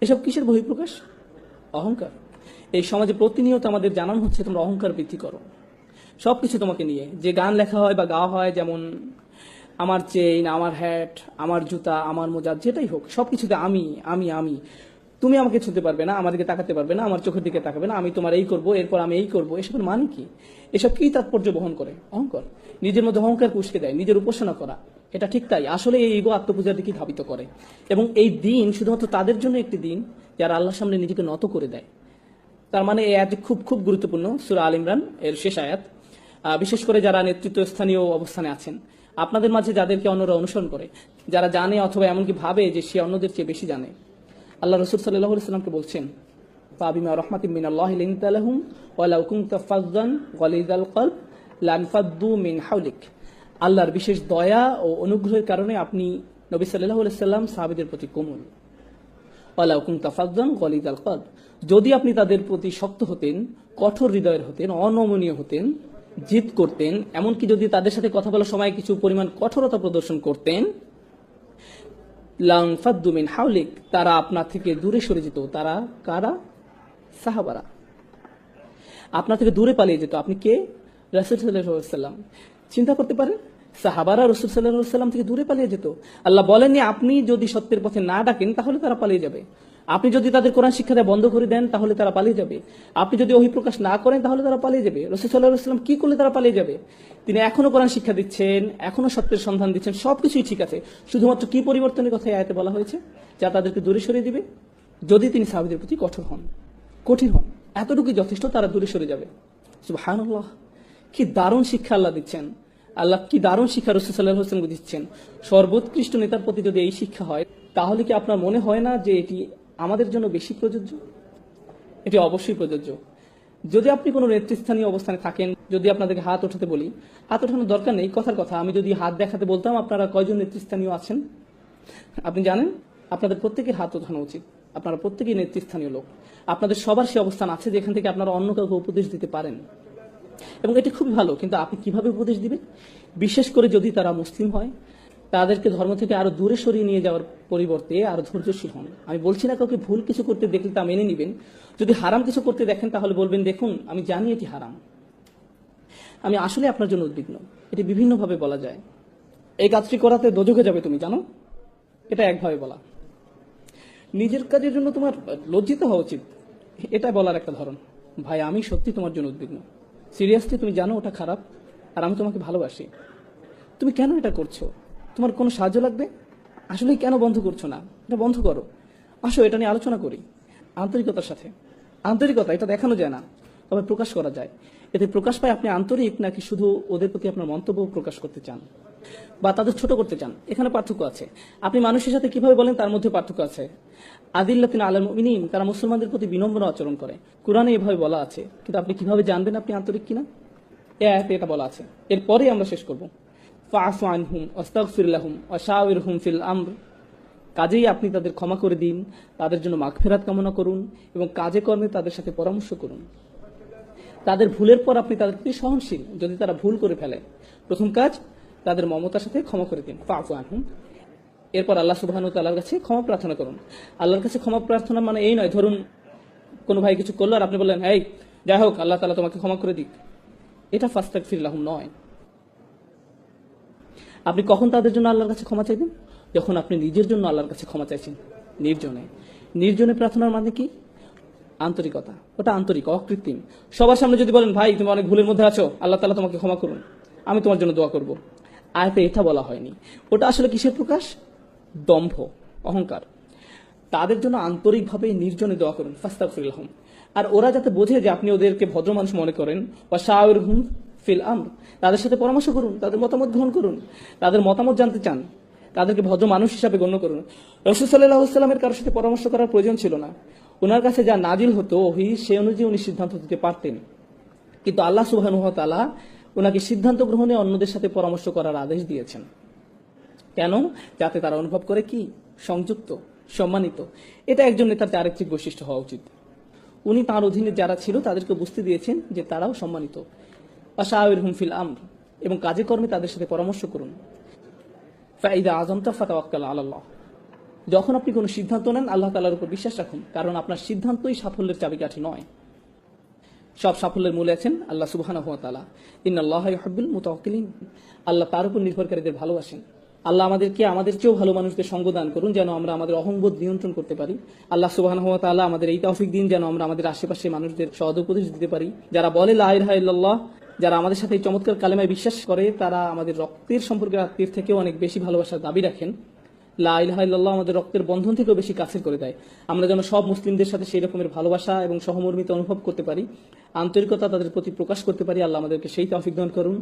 এসব কিসের বহিঃপ্রকাশ? অহংকার। এই সমাজে প্রতিনিয়ত আমাদের জানানো হচ্ছে তোমরা অহংকার বৃদ্ধি করো। সবকিছু তোমাকে নিয়ে, যে গান লেখা হয় বা গাওয়া হয়, যেমন আমার চেইন, আমার হ্যাট, আমার জুতা, আমার মোজা, যেটাই হোক সবকিছুতে আমি আমি আমি। তুমি আমাকে ছুঁতে পারবে না, আমার দিকে তাকাতে পারবে না, আমার চোখের দিকে তাকাবে না, আমি তোমার এই করব, এরপর আমি এই করব। এসবের মানে কি? এসব কি তাৎপর্য বহন করে? অহংকার। নিজের মধ্যে অহংকার উস্কে দেয়, নিজের উপাসনা করা। এটা ঠিক তাই, আসলে এই ইগো আত্মপূজার দিকে ধাবিত করে। এবং এই দিন শুধুমাত্র তাদের জন্য একটি দিন যারা আল্লাহর সামনে নিজেকে নত করে দেয়। তার মানে এই আয়াতটি খুব খুব গুরুত্বপূর্ণ। সূরা আল ইমরান এর শেষ আয়াত। বিশেষ করে যারা নেতৃত্বস্থানীয় অবস্থানে আছেন, আপনাদের মাঝে যাদেরকে অন্যরা অনুসরণ করে, যারা জানে অথবা এমনকি ভাবে যে সে অন্যদের চেয়ে বেশি জানে, আল্লাহ রাসূল সাল্লাল্লাহু আলাইহি সাল্লামকে বলছেন, ফাবিমা রাহমাতিম মিনাল্লাহি লিনতা লাহুম ওয়া লাউ কুনতা ফাযযান গালিযাল কলব লানফাদ্দু মিন হাওলিক। আল্লাহর বিশেষ দয়া ও অনুগ্রহের কারণে আপনি নবী সাল্লাল্লাহু আলাইহি সাল্লাম সাহাবীদের প্রতি কোমল। ওয়া লাউ কুনতা ফাযযান গালিযাল কলব, যদি আপনি তাদের প্রতি শক্ত হতেন, কঠোর হৃদয়ের হতেন, অনমনীয় হতেন, জিদ করতেন, এমনকি যদি তাদের সাথে কথা বলার সময় কিছু পরিমাণ কঠোরতা প্রদর্শন করতেন, লানফাদ্দু মিন হাওলিক, তারা আপনার থেকে দূরে সরে যেত। তারা কারা? সাহাবারা। আপনার থেকে দূরে পালিয়ে যেত। আপনি কে? রাসূল সাল্লাল্লাহু আলাইহি ওয়াসাল্লাম। চিন্তা করতে পারেন, সাহাবারা রাসূল সাল্লাল্লাহু আলাইহি ওয়াসাল্লাম থেকে দূরে পালিয়ে যেত। আল্লাহ বলেননি আপনি যদি সত্যের পথে না ডাকেন তাহলে তারা পালিয়ে যাবে। আপনি যদি তাদের কোরআন শিক্ষা দেওয়া বন্ধ করে দেন তাহলে তারা পালিয়ে যাবে। আপনি যদি ওহী প্রকাশ না করেন তাহলে তারা পালিয়ে যাবে। রাসূল সাল্লাল্লাহু আলাইহি ওয়াসাল্লাম কি করলে তারা পালিয়ে যাবে? তিনি এখনো কোরআন শিক্ষা দিচ্ছেন, এখনো সত্যের সন্ধান দিচ্ছেন, সবকিছুই ঠিক আছে। শুধুমাত্র কি পরিবর্তনের কথা এই আয়াতে বলা হয়েছে? যা তাদেরকে দূরে সরিয়ে দিবে। যদি তিনি সাহাবীদের প্রতি কঠোর হন, কঠিন হন, এতটুকুই যথেষ্ট, তারা দূরে সরে যাবে। সুবহানাল্লাহ, কি দারুণ শিক্ষা আল্লাহ দিচ্ছেন। আল্লাহ কি দারুণ শিক্ষা রাসূল সাল্লাল্লাহু আলাইহি ওয়াসাল্লাম দিচ্ছেন। সর্বোৎকৃষ্ট নেতার প্রতি যদি এই শিক্ষা হয়, তাহলে কি আপনার মনে হয় না যে এটি আমাদের জন্য বেশি প্রযোজ্য? এটি অবশ্যই প্রযোজ্য। যদি আপনি কোনো নেতৃস্থানীয় অবস্থানে থাকেন, যদি আপনাদেরকে হাত ওঠাতে বলি, হাত ওঠানোর দরকার নেই, কথার কথা। আমি যদি হাত দেখাতে বলতাম, আপনারা কয়জন নেতৃস্থানীয় আছেন? আপনি জানেন, আপনাদের প্রত্যেকের হাত ওঠানো উচিত। আপনারা প্রত্যেকেই নেতৃস্থানীয় লোক। আপনাদের সবার সে অবস্থান আছে যেখান থেকে আপনারা অন্য কাউকে উপদেশ দিতে পারেন, এবং এটি খুবই ভালো। কিন্তু আপনি কিভাবে উপদেশ দিবেন? বিশেষ করে যদি তারা মুসলিম হয়, তাদেরকে ধর্ম থেকে আরো দূরে সরিয়ে নিয়ে যাওয়ার পরিবর্তে আরো ধৈর্যশীল হন। আমি বলছি না কাউকে ভুল কিছু করতে দেখলে তা মেনে নিবেন। যদি হারাম কিছু করতে দেখেন তাহলে বলবেন, দেখুন আমি জানি এটি হারাম, আমি আসলে আপনার জন্য উদ্বিগ্ন। এটি বিভিন্নভাবে বলা যায়। এই কাজটি করাতে দোজখে যাবে তুমি জানো, এটা একভাবে বলা। নিজের কাজের জন্য তোমার লজ্জিত হওয়া উচিত, এটা বলার একটা ধরন। ভাই আমি সত্যি তোমার জন্য উদ্বিগ্ন, সিরিয়াসলি তুমি জানো ওটা খারাপ, আর আমি তোমাকে ভালোবাসি। তুমি কেন এটা করছো? তোমার কোনো সাহায্য লাগবে? আসলে কেন বন্ধ করছো না? এটা বন্ধ করো, আসো এটা নিয়ে আলোচনা করি আন্তরিকতার সাথে। আন্তরিকতা এটা দেখানো যায় না, তবে প্রকাশ করা যায়। এতে প্রকাশ পায় আপনি আন্তরিক নাকি শুধু ওদের প্রতি আপনার মন্তব্য প্রকাশ করতে চান বা তাদের ছোট করতে চান। এখানে পার্থক্য আছে। আপনি মানুষের সাথে কিভাবে বলেন তার মধ্যে পার্থক্য আছে। আদিল্লাতিন আলাল মুমিনিন, তারা মুসলমানদের প্রতি বিনম্র আচরণ করে। কোরআনে এভাবে বলা আছে, কিন্তু আপনি কিভাবে জানবেন আপনি আন্তরিক কিনা? এই আয়াতে এটা বলা আছে। এরপরে আমরা শেষ করব। ফাআফু আনহুম ওয়াস্তাগফির লাহুম ওয়াশাওিরহুম ফিল আমর, কাজেই আপনি তাদের ক্ষমা করে দিন, তাদের জন্য মাগফিরাত কামনা করুন এবং কাজে কর্মে তাদের সাথে পরামর্শ করুন। তাদের ভুলের পর আপনি তাদের প্রতি সহনশীল যদি তারা ভুল করে ফেলে। প্রথম কাজ, তাদের মমতার সাথে ক্ষমা করে দিন। ফাআফু আনহুম। এরপর আল্লাহ সুবহানাহু ওয়া তাআলার কাছে ক্ষমা প্রার্থনা করুন। আল্লাহর কাছে ক্ষমা প্রার্থনা মানে এই নয়, ধরুন কোনো ভাই কিছু করলো আর আপনি বললেন, এই যাই হোক আল্লাহ তাআলা তোমাকে ক্ষমা করে দিক। এটা ফাস্তাগফির লাহুম নয়। আপনি কখন তাদের জন্য আল্লাহর কাছে ক্ষমা চাইবেন? যখন আপনি নিজের জন্য আল্লাহর কাছে ক্ষমা চাইছেন, নির্জনে। নির্জনে প্রার্থনার মানে কি? আন্তরিকতা। ওটা আন্তরিক, অকৃত্রিম। সবার সামনে যদি বলেন, ভাই তুমি অনেক ভুলের মধ্যে আছো, আল্লাহ তাআলা তোমাকে ক্ষমা করুন, আমি তোমার জন্য দোয়া করব, আয়াতে এটা বলা হয়নি। ওটা আসলে কিসের প্রকাশ? দম্ভ, অহংকার। তাদের জন্য আন্তরিকভাবে নির্জনে দোয়া করুন, ফাস্তাগফির লাহুম। আর ওরা যাতে বোঝে যে আপনি ওদেরকে ভদ্র মানুষ মনে করেন, ওয়াশাওিরহুম ফিল আমর, তাদের সাথে পরামর্শ করুন, তাদের মতামত গ্রহণ করুন, তাদের মতামত জানতে চান, তাদেরকে ভদ্র মানুষ হিসাবে গণ্য করুন। রাসূল সাল্লাল্লাহু আলাইহি ওয়াসাল্লামের কারোর সাথে পরামর্শ করার প্রয়োজন ছিল না। ওনার কাছে যা নাজিল হতো ওহী, সে অনুযায়ী উনি সিদ্ধান্ত দিতে পারতেন। কিন্তু আল্লাহ সুবহানাহু ওয়া তাআলা ওনাকে সিদ্ধান্ত গ্রহণে অন্যদের সাথে পরামর্শ করার আদেশ দিয়েছেন। কেন? যাতে তারা অনুভব করে কি সংযুক্ত, সম্মানিত। এটা একজন নেতার চারিত্রিক বৈশিষ্ট্য হওয়া উচিত। উনি তার অধীনে যারা ছিল তাদেরকে বুঝতে দিয়েছেন যে তারাও সম্মানিত। ওয়াশাওয়িরহুম ফিল আমর, এবং কাজে কর্মে তাদের সাথে পরামর্শ করুন। ফাইদা আযমতা ফাতাওয়াক্কাল আলাল্লাহ, যখন আপনি কোনো সিদ্ধান্ত নেন আল্লাহ তাআলার উপর বিশ্বাস রাখুন, কারণ আপনার সিদ্ধান্তই সাফল্যের চাবিকাঠি নয়। সব সাফল্যের মূলে আছেন আল্লাহ সুবহানাহু ওয়া তাআলা। ইন্নাল্লাহা ইউহিব্বুল মুতাওয়াক্কিলিন, আল্লাহ তার উপর নির্ভরকারীদের ভালোবাসেন। আল্লাহ আমাদেরকে আমাদের চেয়েও ভালো মানুষদের সঙ্গ দান করুন, যেন আমরা আমাদের অহংবোধ নিয়ন্ত্রণ করতে পারি। আল্লাহ সুবহানাহু ওয়া তাআলা আমাদের এই তৌফিক দিন যেন আমরা আমাদের আশেপাশে মানুষদের সদুপদেশ দিতে পারি। যারা বলে লা ইলাহা ইল্লাল্লাহ, যারা আমাদের সাথে এই চমৎকার কালেমায় বিশ্বাস করে, তারা আমাদের রক্তের সম্পর্কের আত্মীয়ের থেকেও অনেক বেশি ভালোবাসার দাবি রাখেন। লা ইলাহা ইল্লাল্লাহ আমাদের রক্তের বন্ধন থেকেও বেশি কাছের করে দেয়। আমরা যেন সব মুসলিমদের সাথে সেই রকমের ভালোবাসা এবং সহমর্মিতা অনুভব করতে পারি, আন্তরিকতা তাদের প্রতি প্রকাশ করতে পারি। আল্লাহ আমাদেরকে সেই তৌফিক দান করুন,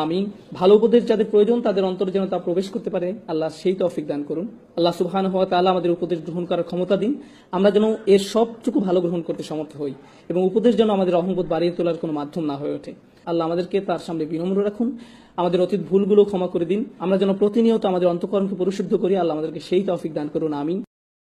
আমিন। ভালো উপদেশ যাদের প্রয়োজন তাদের অন্তরে যেন তা প্রবেশ করতে পারে, আল্লাহ সেই তৌফিক দান করুন। আল্লাহ সুবহানাহু ওয়া তাআলা আমাদের উপদেশ গ্রহণ করার ক্ষমতা দিন, আমরা যেন এর সবটুকু ভালো গ্রহণ করতে সমর্থ হই, এবং উপদেশ যেন আমাদের অহংবোধ বাড়িয়ে তোলার কোনো মাধ্যম না হয়ে ওঠে। আল্লাহ আমাদেরকে তার সামনে বিনম্র রাখুন, আমাদের অতীত ভুলগুলো ক্ষমা করে দিন, আমরা যেন প্রতিনিয়ত আমাদের অন্তঃকরণকে পরিশুদ্ধ করি। আল্লাহ আমাদেরকে সেই তৌফিক দান করুন, আমিন।